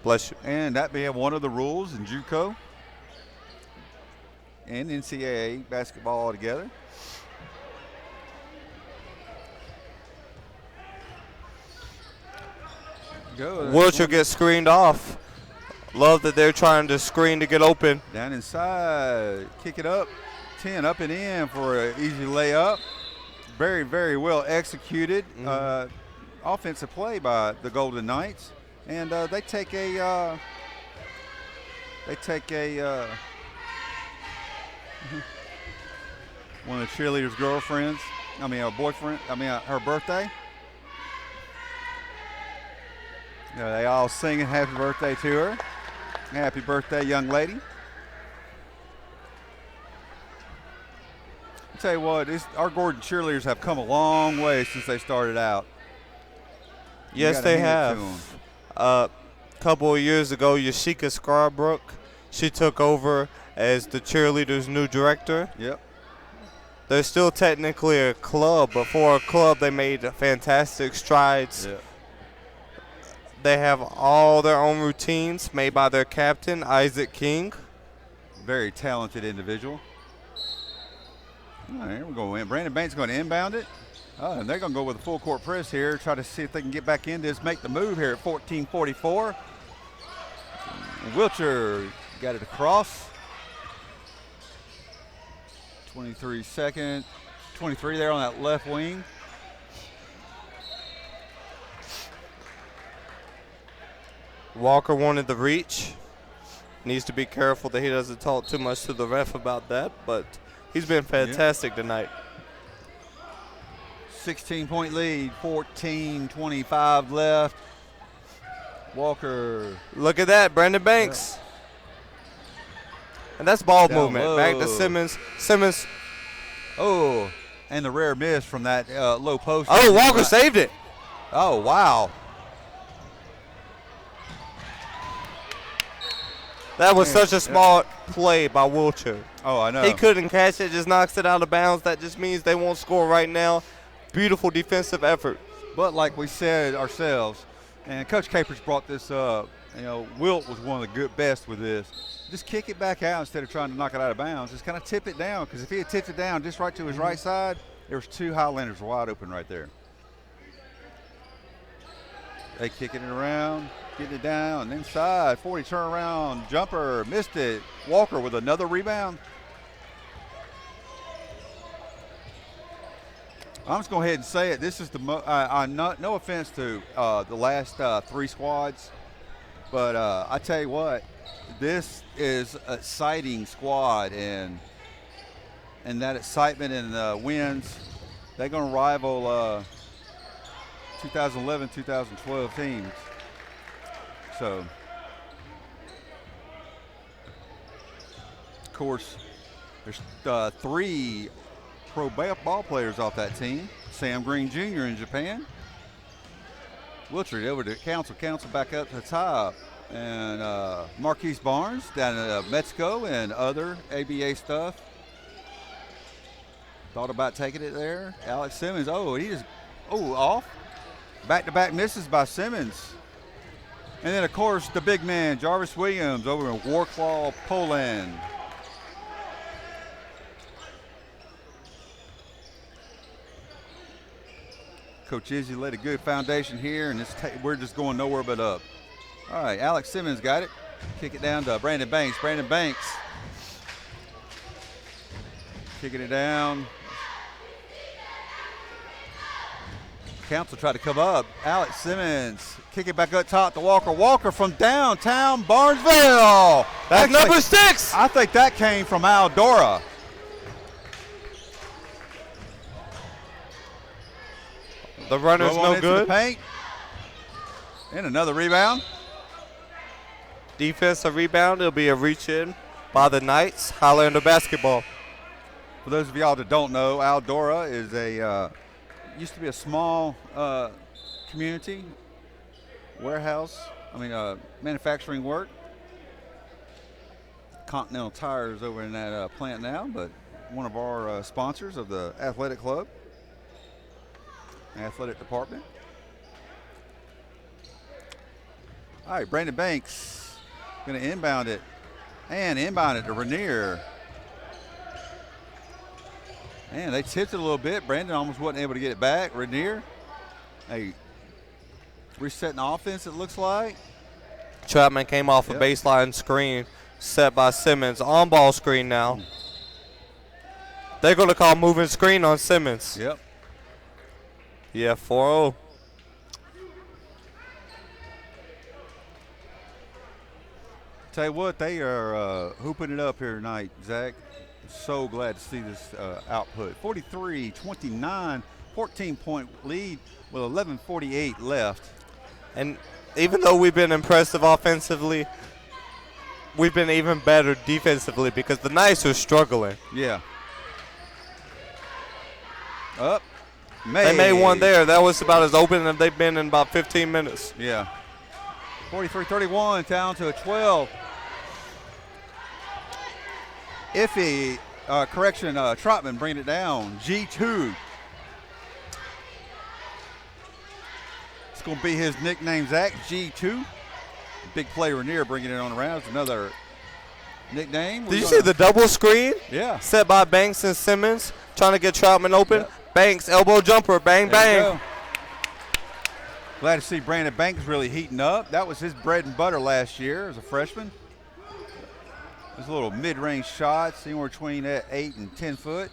Speaker 1: Bless you.
Speaker 2: And that being one of the rules in JUCO and NCAA basketball altogether.
Speaker 1: Wilcher gets screened off. Love that they're trying to screen to get open.
Speaker 2: Down inside, kick it up. 10 up and in for an easy layup. Very, very well executed offensive play by the Golden Knights. And they take a one of the cheerleaders' girlfriends, boyfriend, her birthday. They all singing happy birthday to her. Happy birthday, young lady. I'll tell you what, our Gordon cheerleaders have come a long way since they started out.
Speaker 1: Yes, they have. A couple of years ago, Yashika Scarbrook, she took over as the cheerleaders' new director.
Speaker 2: Yep.
Speaker 1: They're still technically a club, but for a club, they made fantastic strides.
Speaker 2: Yep.
Speaker 1: They have all their own routines made by their captain, Isaac King.
Speaker 2: Very talented individual. All right, we're going in. Brandon Banks going to inbound it. And they're going to go with a full court press here, try to see if they can get back in this, make the move here at 14:44. Wilcher got it across. 23 seconds. 23 there on that left wing.
Speaker 1: Walker wanted the reach. Needs to be careful that he doesn't talk too much to the ref about that, but he's been fantastic tonight.
Speaker 2: 16-point lead, 14:25 left. Walker.
Speaker 1: Look at that, Brandon Banks. Yeah. And that's ball movement.
Speaker 2: Low.
Speaker 1: Back to Simmons. Simmons.
Speaker 2: Oh, and the rare miss from that low post.
Speaker 1: Oh, Walker saved it.
Speaker 2: Oh, wow.
Speaker 1: That was such a smart play by Wilcher.
Speaker 2: Oh, I know.
Speaker 1: He couldn't catch it, just knocks it out of bounds. That just means they won't score right now. Beautiful defensive effort.
Speaker 2: But like we said ourselves, and Coach Capers brought this up, Wilt was one of the best with this. Just kick it back out instead of trying to knock it out of bounds. Just kind of tip it down, because if he had tipped it down just right to his right side, there was two Highlanders wide open right there. They kicking it around, getting it down, inside, 40 turnaround, jumper, missed it. Walker with another rebound. I'm just going to go ahead and say it. This is no offense to the last three squads, But I tell you what, this is an exciting squad, and that excitement and wins, they're going to rival 2011, 2012 teams. So, of course, there's 3 pro ball players off that team. Sam Green Jr. in Japan. Wiltshire over to Council. Council back up to the top. And Marquise Barnes down in Mexico and other ABA stuff. Thought about taking it there. Alex Simmons, off. Back-to-back misses by Simmons. And then, of course, the big man, Jarvis Williams, over in Warklaw, Poland. Coach Izzy laid a good foundation here, and we're just going nowhere but up. All right, Alex Simmons got it. Kick it down to Brandon Banks. Brandon Banks kicking it down. Council tried to come up. Alex Simmons kick it back up top to Walker. Walker from downtown Barnesville.
Speaker 1: That's number 6.
Speaker 2: I think that came from Aldora.
Speaker 1: The runner's no good.
Speaker 2: The paint. And another rebound.
Speaker 1: Defensive rebound. It'll be a reach in by the Knights. Highlander basketball.
Speaker 2: For those of y'all that don't know, Aldora is used to be a small community warehouse. Manufacturing work. Continental Tires over in that plant now, but one of our sponsors of the athletic club. Athletic department. All right, Brandon Banks going to inbound it. And inbound it to Rainier. And they tipped it a little bit. Brandon almost wasn't able to get it back. Rainier, resetting offense, it looks like.
Speaker 1: Chapman came off a baseline screen set by Simmons. On-ball screen now. They're going to call moving screen on Simmons.
Speaker 2: Yep.
Speaker 1: Yeah, 4-0.
Speaker 2: Tell you what, they are hooping it up here tonight, Zach. So glad to see this output. 43-29, 14-point lead with 11:48 left.
Speaker 1: And even though we've been impressive offensively, we've been even better defensively because the Knights are struggling.
Speaker 2: Yeah. Up.
Speaker 1: They made one there. That was about as open as they've been in about 15 minutes.
Speaker 2: Yeah. 43-31, down to a 12. Trotman bringing it down. G2. It's going to be his nickname, Zach, G2. Big play Rainier bringing it on around. It's another nickname.
Speaker 1: Did you see the double screen?
Speaker 2: Yeah.
Speaker 1: Set by Banks and Simmons, trying to get Troutman open.
Speaker 2: Yep.
Speaker 1: Banks, elbow jumper, bang, bang.
Speaker 2: Glad to see Brandon Banks really heating up. That was his bread and butter last year as a freshman. Those little mid-range shots, anywhere between 8 and 10 foot.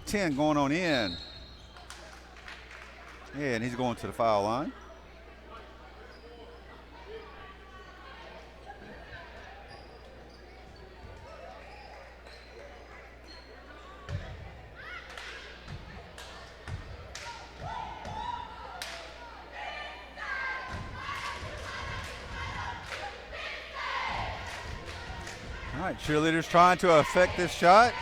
Speaker 2: 10 going on in. Yeah, and he's going to the foul line. All right, cheerleaders trying to affect this shot.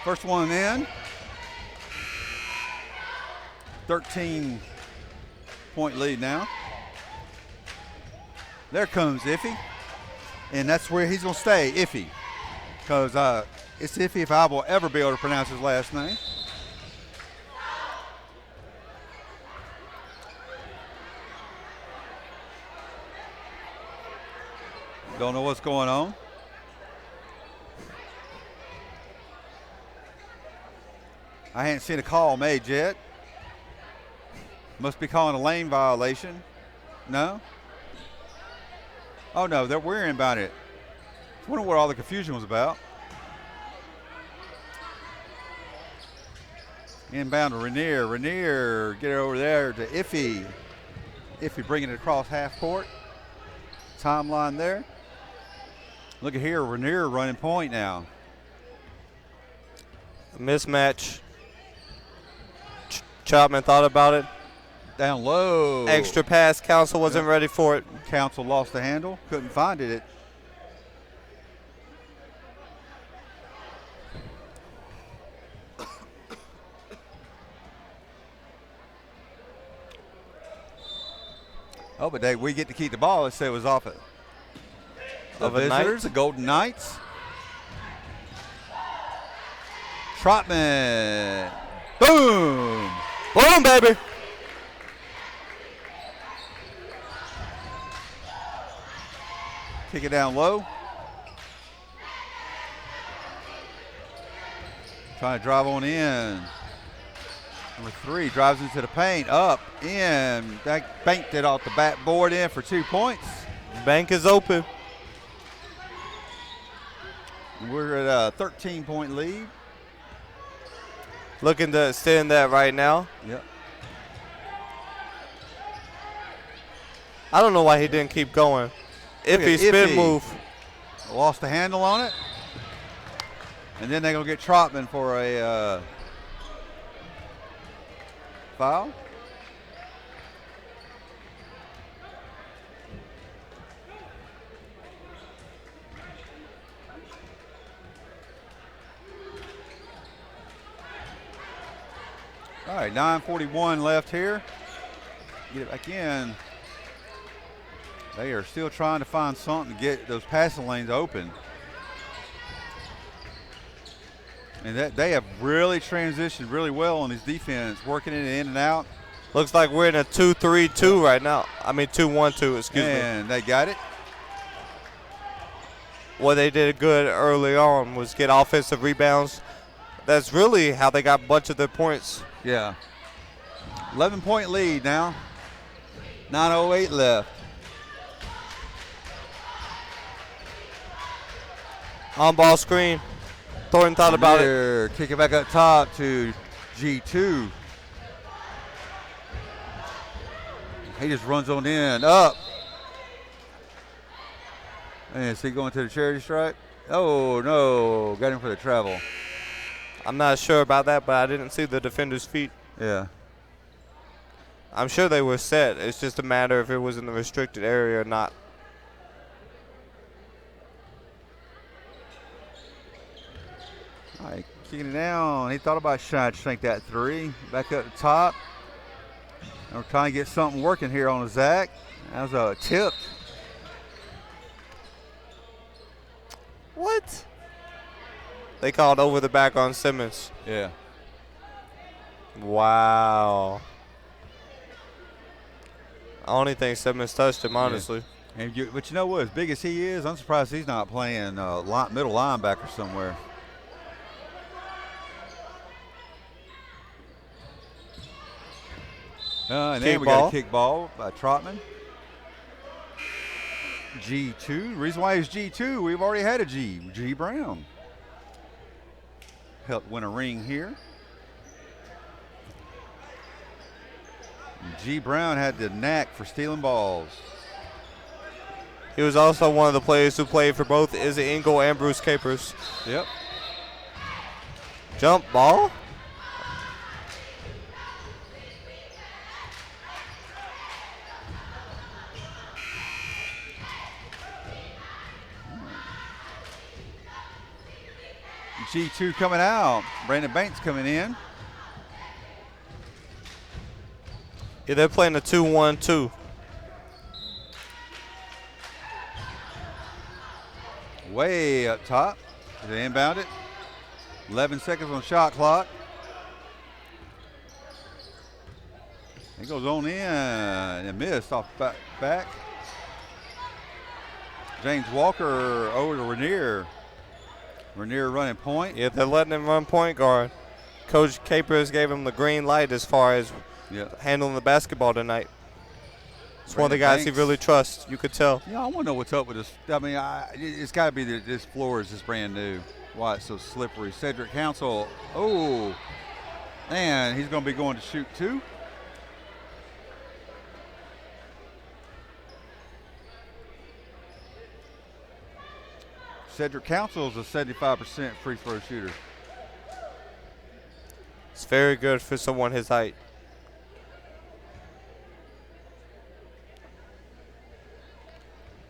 Speaker 2: First one in. 13-point lead now. There comes Iffy. And that's where he's going to stay, Iffy. Because it's Iffy if I will ever be able to pronounce his last name. Don't know what's going on. I hadn't seen a call made yet. Must be calling a lane violation. No? Oh, no, they're worrying about it. I wonder what all the confusion was about. Inbound to Rainier. Rainier, get it over there to Iffy. Iffy bringing it across half court. timeline there. Look at here, Rainier running point now.
Speaker 1: Mismatch. Chapman thought about it.
Speaker 2: Down low.
Speaker 1: Extra pass. Council wasn't ready for it.
Speaker 2: Council lost the handle. Couldn't find it. Oh, but we get to keep the ball. Let's say it was off it. The visitors, the Golden Knights. Trotman. Boom.
Speaker 1: Boom, baby.
Speaker 2: Kick it down low. Trying to drive on in. Number 3 drives into the paint. Up, in. That banked it off the backboard in for 2 points.
Speaker 1: Bank is open.
Speaker 2: We're at a 13-point lead.
Speaker 1: Looking to extend that right now.
Speaker 2: Yep.
Speaker 1: I don't know why he didn't keep going. Iffy spin move.
Speaker 2: Lost the handle on it. And then they're going to get Trotman for a foul. All right, 9:41 left here. Get it back in. They are still trying to find something to get those passing lanes open. And that they have really transitioned really well on this defense, working it in and out.
Speaker 1: Looks like we're in a 2-3-2 right now. I mean 2-1-2, excuse me.
Speaker 2: And they got it.
Speaker 1: What they did good early on was get offensive rebounds. That's really how they got a bunch of their points.
Speaker 2: Yeah. 11-point lead now. 9:08 left.
Speaker 1: On ball screen. Thornton thought about it.
Speaker 2: Kick it back up top to G2. He just runs on in. Up. And is he going to the charity stripe? Oh, no. Got him for the travel.
Speaker 1: I'm not sure about that, but I didn't see the defender's feet.
Speaker 2: Yeah.
Speaker 1: I'm sure they were set. It's just a matter if it was in the restricted area or not.
Speaker 2: All right, kicking it down. He thought about trying to shank that 3. Back up the top. And we're trying to get something working here on Zach. That was a tip.
Speaker 1: What? They called over the back on Simmons.
Speaker 2: Yeah.
Speaker 1: Wow. I only think Simmons touched him, honestly.
Speaker 2: Yeah. But you know what? As big as he is, I'm surprised he's not playing middle linebacker somewhere. And then we got a kick ball by Trotman. G2. The reason why he's G2, we've already had a G. G Brown. Helped win a ring here. And G Brown had the knack for stealing balls.
Speaker 1: He was also one of the players who played for both Izzy Engel and Bruce Capers.
Speaker 2: Yep.
Speaker 1: Jump ball.
Speaker 2: G2 coming out. Brandon Banks coming in.
Speaker 1: Yeah, they're playing a 2-1-2.
Speaker 2: Way up top. They inbound it. 11 seconds on shot clock. It goes on in and missed off back. James Walker over to Rainier. Rainier running point.
Speaker 1: Yeah, they're letting him run point guard. Coach Capers gave him the green light as far as handling the basketball tonight. It's one of the guys he really trusts. You could tell.
Speaker 2: Yeah, I want to know what's up with this. I mean, it's got to be that this floor is just brand new. Why it's so slippery. Cedric Council. Oh, man, he's going to be going to shoot 2. Cedric Council is a 75% free throw shooter.
Speaker 1: It's very good for someone his height.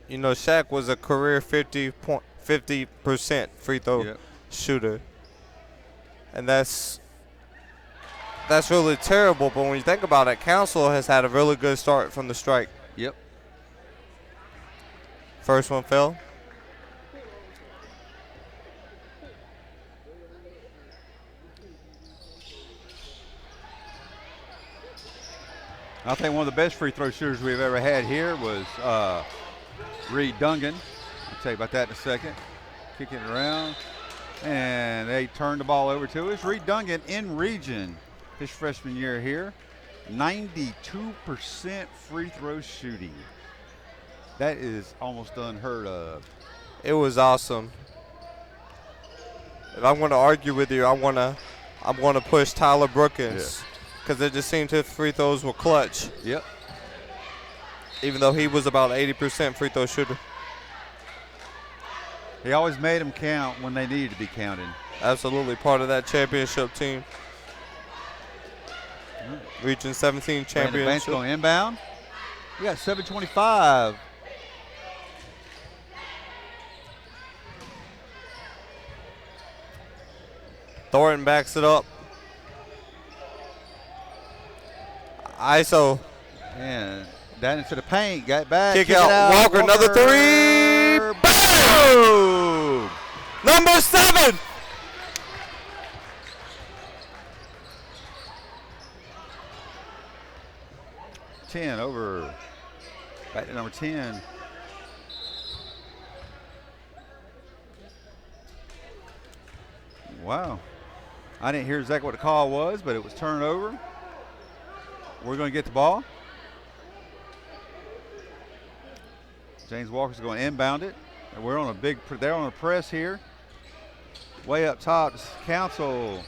Speaker 1: You know, Shaq was a career 50% free throw shooter. And that's really terrible, but when you think about it, Council has had a really good start from the strike.
Speaker 2: Yep.
Speaker 1: First one fell.
Speaker 2: I think one of the best free throw shooters we've ever had here was Reed Dungan. I'll tell you about that in a second. Kicking it around. And they turned the ball over to us. Reed Dungan in region his freshman year here. 92% free throw shooting. That is almost unheard of.
Speaker 1: It was awesome. If I'm going to argue with you, I'm going to push Tyler Brookins because it just seemed his free throws were clutch.
Speaker 2: Yep.
Speaker 1: Even though he was about 80% free throw shooter.
Speaker 2: He always made them count when they needed to be counted.
Speaker 1: Absolutely part of that championship team. Region 17 championship.
Speaker 2: Banks going inbound. We got 7:25.
Speaker 1: Thornton backs it up. ISO.
Speaker 2: And down into the paint. Got back.
Speaker 1: Kick out. Walker, another three. Boom! Number 7.
Speaker 2: Over. Back to number 10. Wow. I didn't hear exactly what the call was, but it was turnover. We're going to get the ball. James Walker's going to inbound it. And we're on they're on a press here. Way up top, Council.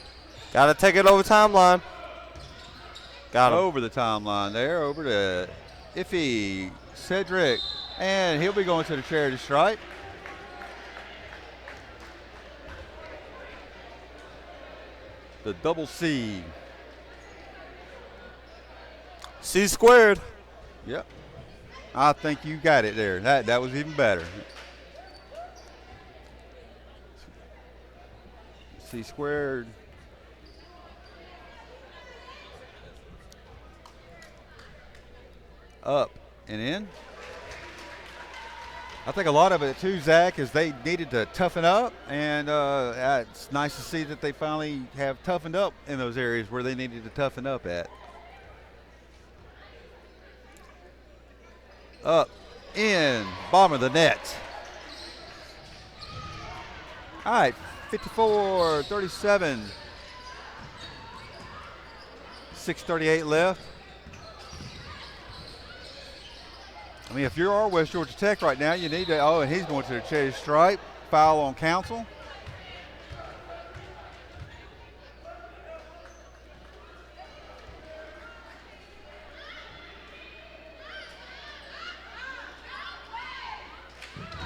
Speaker 1: Got to take it over timeline. Got him.
Speaker 2: Over the timeline there, over to Iffy, Cedric, and he'll be going to the charity stripe. The double C.
Speaker 1: C squared.
Speaker 2: Yep. I think you got it there. That was even better. C squared. Up and in. I think a lot of it too, Zach, is they needed to toughen up, and it's nice to see that they finally have toughened up in those areas where they needed to toughen up at. Up, in, bottom of the net. All right, 54-37. 6:38 left. I mean, if you are West Georgia Tech right now, you need to, and he's going to the charity stripe. Foul on Council.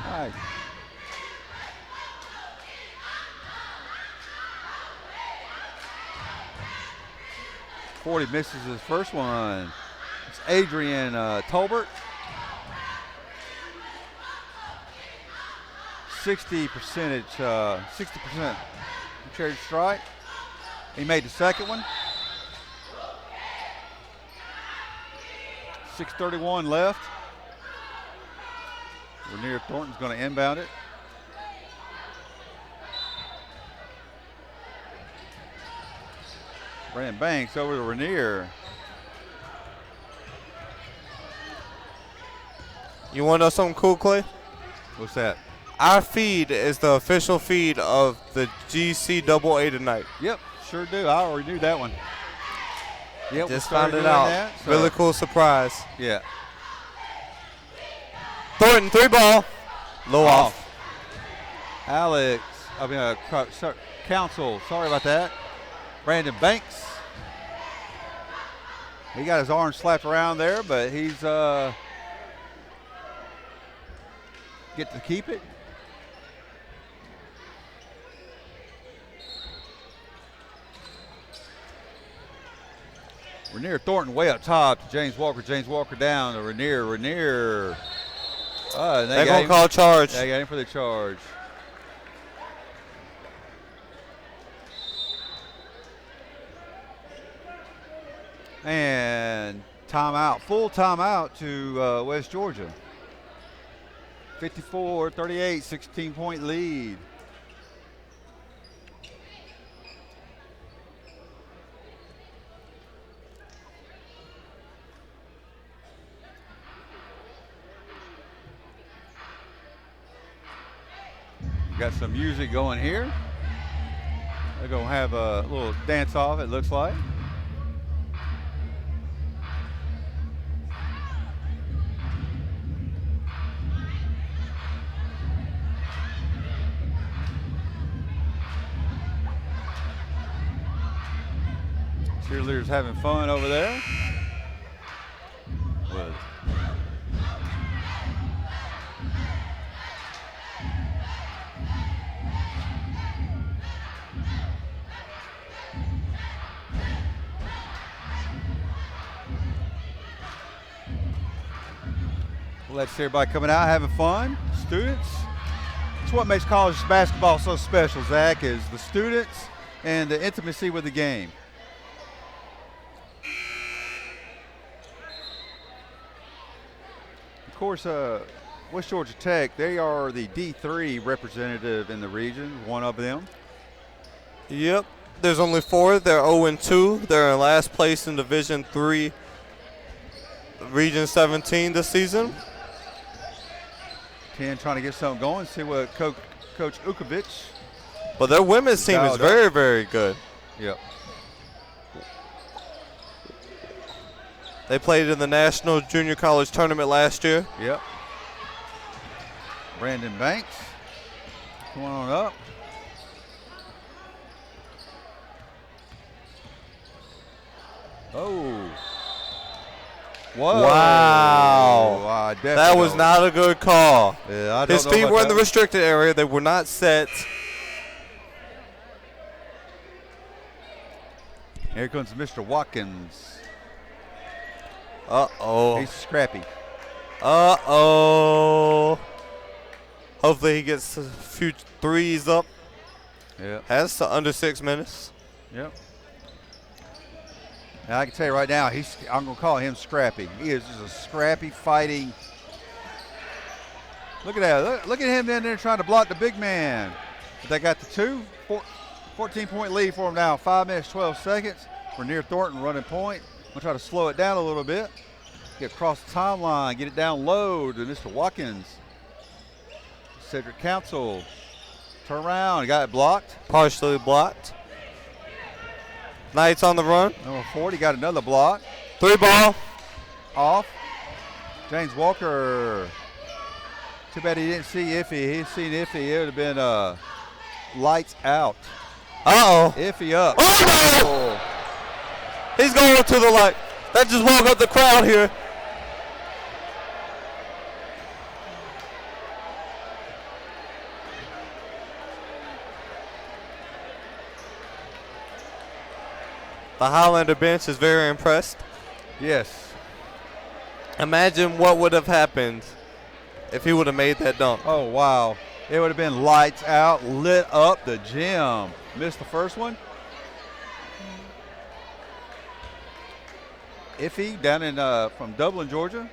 Speaker 2: All right. Forty misses his first one. It's Adrian Tolbert. 60% charity strike. He made the second one. 6:31 left. Rainier Thornton's going to inbound it. Brandon Banks over to Rainier.
Speaker 1: You want to know something cool, Clay?
Speaker 2: What's that?
Speaker 1: Our feed is the official feed of the GCAA tonight.
Speaker 2: Yep, sure do. I already knew that one. Yep,
Speaker 1: just found it out.
Speaker 2: That, so.
Speaker 1: Really cool surprise.
Speaker 2: Yeah.
Speaker 1: Thornton, 3 ball. Low off.
Speaker 2: Council, sorry about that. Brandon Banks. He got his arm slapped around there, but he's get to keep it. Rainier Thornton way up top to James Walker. James Walker down to Rainier. Rainier.
Speaker 1: They're going to call charge.
Speaker 2: They got him for the charge. And timeout, full timeout to West Georgia. 54-38, 16-point lead. Got some music going here. They're going to have a little dance off, it looks like. Cheerleaders having fun over there. Let's see everybody coming out, having fun. Students. It's what makes college basketball so special, Zach, is the students and the intimacy with the game. Of course, West Georgia Tech, they are the D3 representative in the region, one of them.
Speaker 1: Yep. There's only 4. They're 0-2. They're in last place in Division III, Region 17 this season.
Speaker 2: 10 trying to get something going, see what Coach Ukovich.
Speaker 1: But their women's team is very, very good.
Speaker 2: Yep.
Speaker 1: They played in the National Junior College Tournament last year.
Speaker 2: Yep. Brandon Banks, come on up. Oh. Whoa.
Speaker 1: Wow. That was not a good call.
Speaker 2: Yeah,
Speaker 1: His feet were in the restricted area. They were not set.
Speaker 2: Here comes Mr. Watkins.
Speaker 1: Uh-oh.
Speaker 2: He's scrappy.
Speaker 1: Uh-oh. Hopefully he gets a few threes up.
Speaker 2: Yeah.
Speaker 1: Has to under 6 minutes.
Speaker 2: Yep. Now I can tell you right now, I'm going to call him scrappy. He is just a scrappy, fighting. Look at that. Look at him down there trying to block the big man. But they got the 14-point lead for him now. 5 minutes, 12 seconds. Rainier Thornton running point. I'm going to try to slow it down a little bit. Get across the timeline, get it down low to Mr. Watkins. Cedric Council. Turn around, got it blocked.
Speaker 1: Partially blocked. Knights on the run.
Speaker 2: Number 40 got another block.
Speaker 1: 3 ball.
Speaker 2: Off. James Walker. Too bad he didn't see Iffy. He'd seen Iffy. It would have been lights out.
Speaker 1: Uh-oh.
Speaker 2: Iffy up.
Speaker 1: Oh! He's going to the light. That just woke up the crowd here. The Highlander bench is very impressed.
Speaker 2: Yes.
Speaker 1: Imagine what would have happened if he would have made that dunk.
Speaker 2: Oh, wow. It would have been lights out, lit up the gym. Missed the first one. Iffy down in from Dublin, Georgia.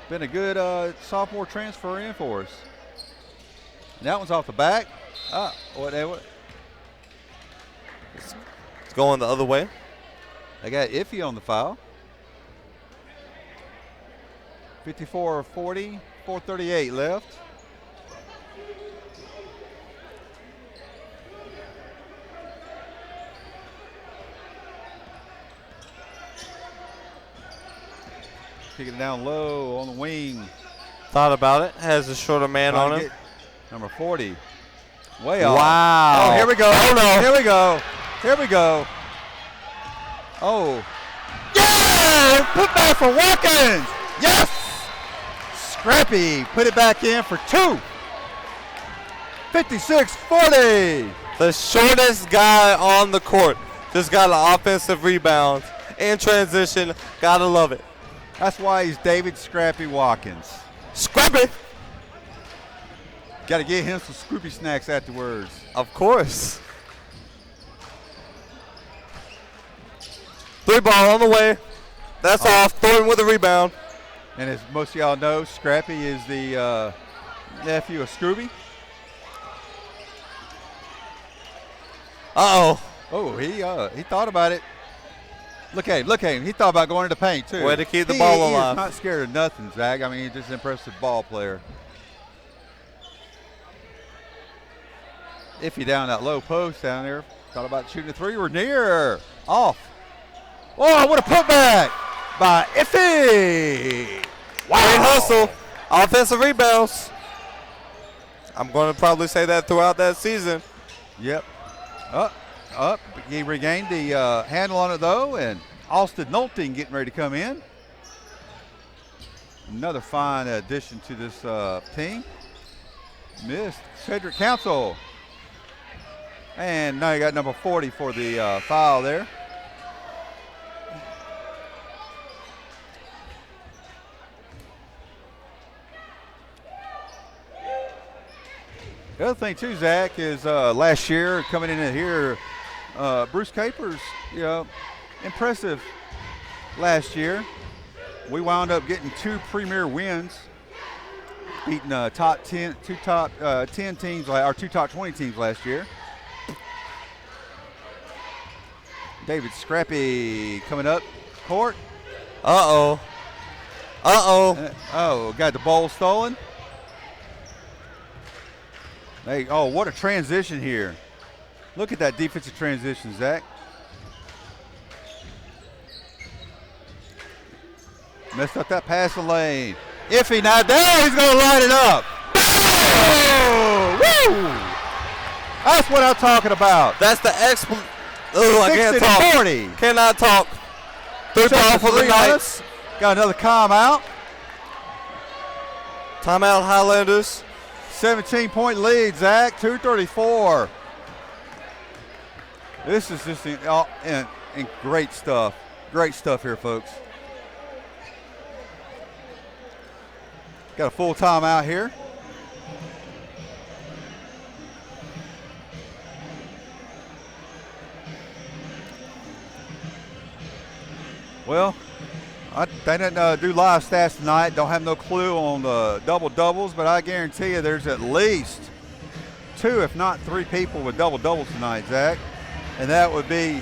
Speaker 2: Been a good sophomore transfer in for us. And that one's off the back. What?
Speaker 1: It's going the other way.
Speaker 2: They got Iffy on the foul. 54-40, 4:38 left. Kicking it down low on the wing.
Speaker 1: Thought about it. Has a shorter man on him.
Speaker 2: Number 40. Way off.
Speaker 1: Wow.
Speaker 2: Oh, here we go.
Speaker 1: Oh, no.
Speaker 2: Here we go. Here we go. Oh. Yeah! Put back for Watkins. Yes! Scrappy. Put it back in for 2. 56-40.
Speaker 1: The shortest guy on the court. Just got an offensive rebound in transition. Gotta love it.
Speaker 2: That's why he's David Scrappy Watkins.
Speaker 1: Scrappy!
Speaker 2: Got to get him some Scroopy snacks afterwards.
Speaker 1: Of course. 3 ball on the way. That's off. Thornton with a rebound.
Speaker 2: And as most of y'all know, Scrappy is the nephew of Scooby.
Speaker 1: Uh-oh.
Speaker 2: Oh, he thought about it. Look at him. He thought about going into the paint, too.
Speaker 1: Way to keep the ball alive.
Speaker 2: He's not scared of nothing, Zach. I mean, he's just an impressive ball player. If you down that low post down there, thought about shooting a 3. We're near. Off. Oh, what a putback by Iffy. Wow.
Speaker 1: Great hustle. Offensive rebounds. I'm going to probably say that throughout that season.
Speaker 2: Yep. Up. He regained the handle on it, though, and Austin Nolting getting ready to come in. Another fine addition to this team. Missed. Cedric Council. And now you got number 40 for the foul there. The other thing too, Zach, is last year coming in here, Bruce Capers, impressive last year. We wound up getting 2 premier wins, beating two top 10 teams, or 2 top 20 teams last year. David Scrappy coming up court.
Speaker 1: Uh-oh.
Speaker 2: Got the ball stolen. What a transition here. Look at that defensive transition, Zach. Messed up that passing lane. Iffy now there, he's going to line it up. Oh, woo! That's what I'm talking about.
Speaker 1: That's the I can't talk.
Speaker 2: 40.
Speaker 1: Cannot talk. 3 ball for the Knights.
Speaker 2: Got another timeout.
Speaker 1: Timeout, Highlanders.
Speaker 2: 17-point lead, Zach. 2:34. This is just great stuff. Great stuff here, folks. Got a full timeout here. Well, they didn't do live stats tonight. Don't have no clue on the double-doubles, but I guarantee you there's at least 2, if not 3 people with double-doubles tonight, Zach. And that would be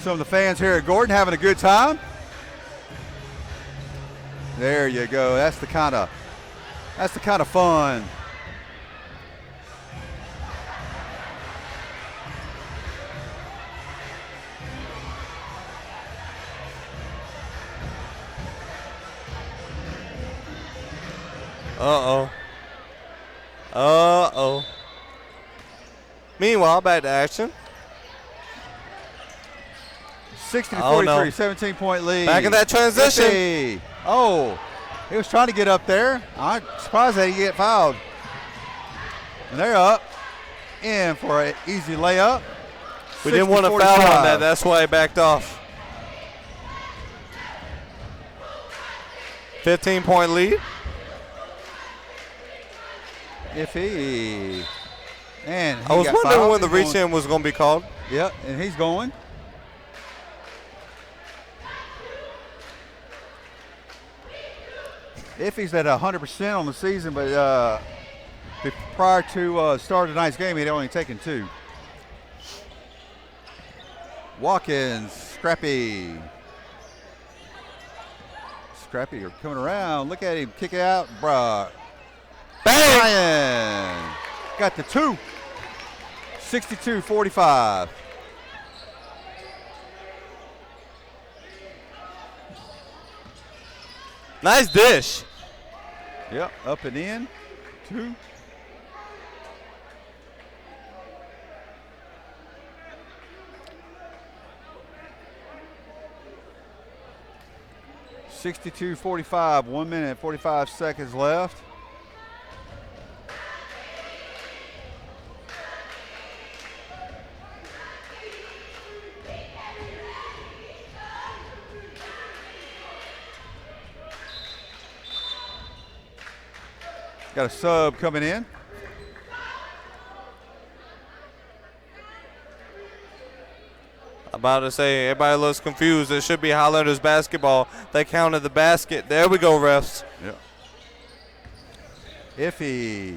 Speaker 2: some of the fans here at Gordon having a good time. There you go. That's the kind of fun.
Speaker 1: Meanwhile, back to action.
Speaker 2: 60-43, 17-point lead.
Speaker 1: Back in that transition.
Speaker 2: Iffy. Oh, he was trying to get up there. I'm surprised that he get fouled. And they're up. In for an easy layup.
Speaker 1: We didn't want to foul on that. That's why he backed off. 15-point lead.
Speaker 2: Iffy. And
Speaker 1: I was wondering when the reach-in was going to be called.
Speaker 2: Yep, and he's going. Iffy's at 100% on the season, but prior to start of tonight's game, he'd only taken 2. Watkins, Scrappy. Scrappy are coming around. Look at him kick it out. Bang! Ryan got the 2. 62-45.
Speaker 1: Nice dish.
Speaker 2: Yep, up and in. 2. 62-45, 1 minute, 45 seconds left. Got a sub coming in.
Speaker 1: About to say, everybody looks confused. It should be Highlanders basketball. They counted the basket. There we go, refs.
Speaker 2: Yeah. Iffy.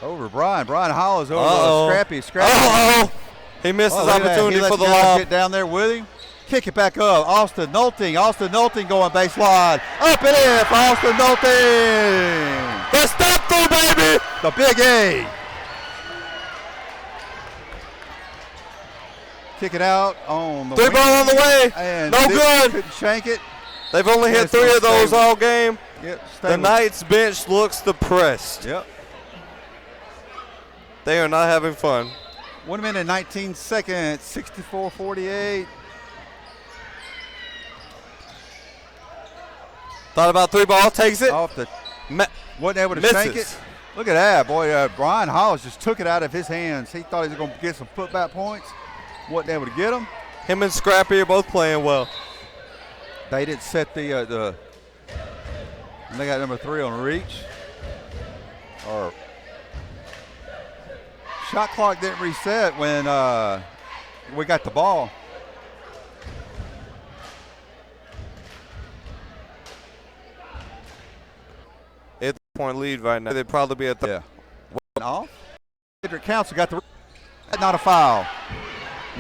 Speaker 2: Over Brian. Brian Hollis over Scrappy.
Speaker 1: He missed his opportunity for the lob.
Speaker 2: Get down there with him. Kick it back up. Austin Nolting. Austin Nolting going baseline. Up and in for Austin Nolting.
Speaker 1: The step through, baby.
Speaker 2: The big A. Kick it out on the
Speaker 1: three
Speaker 2: wing.
Speaker 1: ball on the way.
Speaker 2: And
Speaker 1: no good.
Speaker 2: Couldn't shank it.
Speaker 1: They've only hit 3 of those all game.
Speaker 2: Yep,
Speaker 1: the Knights bench looks depressed.
Speaker 2: Yep.
Speaker 1: They are not having fun.
Speaker 2: 1 minute, 19 seconds, 64-48.
Speaker 1: Thought about 3 ball, takes it.
Speaker 2: Off the, wasn't able to shank it. Look at that, boy. Brian Hollis just took it out of his hands. He thought he was going to get some putback points. Wasn't able to get them.
Speaker 1: Him and Scrappy are both playing well.
Speaker 2: They didn't set they got number 3 on reach. Or shot clock didn't reset when we got the ball.
Speaker 1: It's a point lead right now. They'd probably be at the
Speaker 2: off. Cedric Council got the not a foul.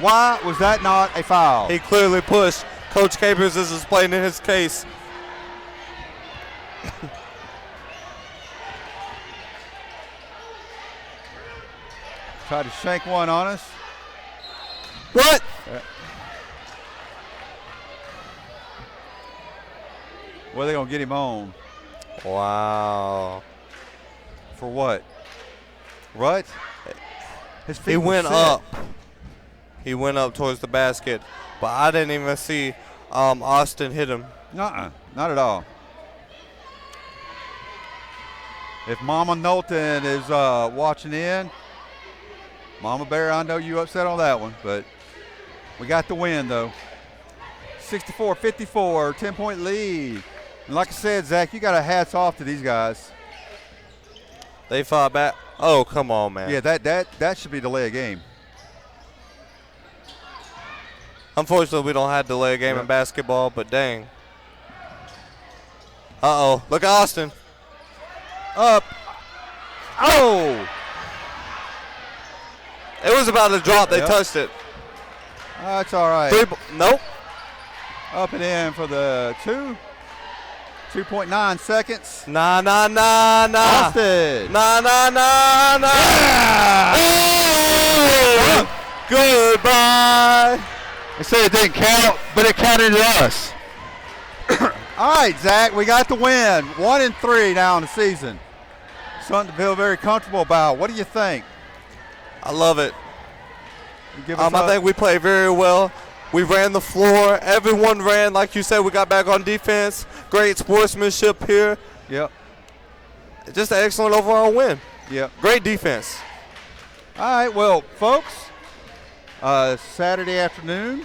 Speaker 2: Why was that not a foul?
Speaker 1: He clearly pushed. Coach Capers is explaining his case.
Speaker 2: Tried to shank one on us.
Speaker 1: What?
Speaker 2: Well, they're going to get him on.
Speaker 1: Wow.
Speaker 2: For what? What? His feet
Speaker 1: he went
Speaker 2: set.
Speaker 1: up. He went up towards the basket, but I didn't even see Austin hit him.
Speaker 2: Not at all. If Mama Knowlton is watching in, Mama Bear, I know you upset on that one, but we got the win, though. 64-54, 10-point lead. And like I said, Zach, you got a hats off to these guys.
Speaker 1: They fought back. Oh, come on, man.
Speaker 2: Yeah, that should be delay a game.
Speaker 1: Unfortunately, we don't have delay a game in basketball, but dang. Uh-oh. Look at Austin.
Speaker 2: Up. Oh!
Speaker 1: It was about to drop. They touched it.
Speaker 2: That's all right.
Speaker 1: Nope.
Speaker 2: Up and in for the 2. 2.9 seconds.
Speaker 1: Nah.
Speaker 2: Austin.
Speaker 1: Nah.
Speaker 2: Yeah!
Speaker 1: Oh! Goodbye.
Speaker 2: They say it didn't count, but it counted to us. All right, Zach, we got the win. 1-3 now in the season. Something to feel very comfortable about. What do you think?
Speaker 1: I love it.
Speaker 2: I
Speaker 1: think we played very well. We ran the floor. Everyone ran. Like you said, we got back on defense. Great sportsmanship here.
Speaker 2: Yep.
Speaker 1: Just an excellent overall win.
Speaker 2: Yep.
Speaker 1: Great defense.
Speaker 2: All right, well, folks, Saturday afternoon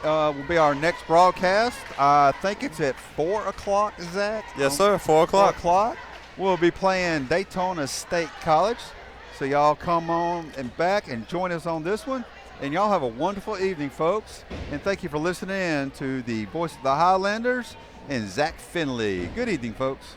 Speaker 2: will be our next broadcast. I think it's at 4 o'clock, is that?
Speaker 1: Yes, sir, 4 o'clock.
Speaker 2: 4 o'clock. We'll be playing Daytona State College. So y'all come on and back and join us on this one. And y'all have a wonderful evening, folks. And thank you for listening in to the Voice of the Highlanders and Zach Finley. Good evening, folks.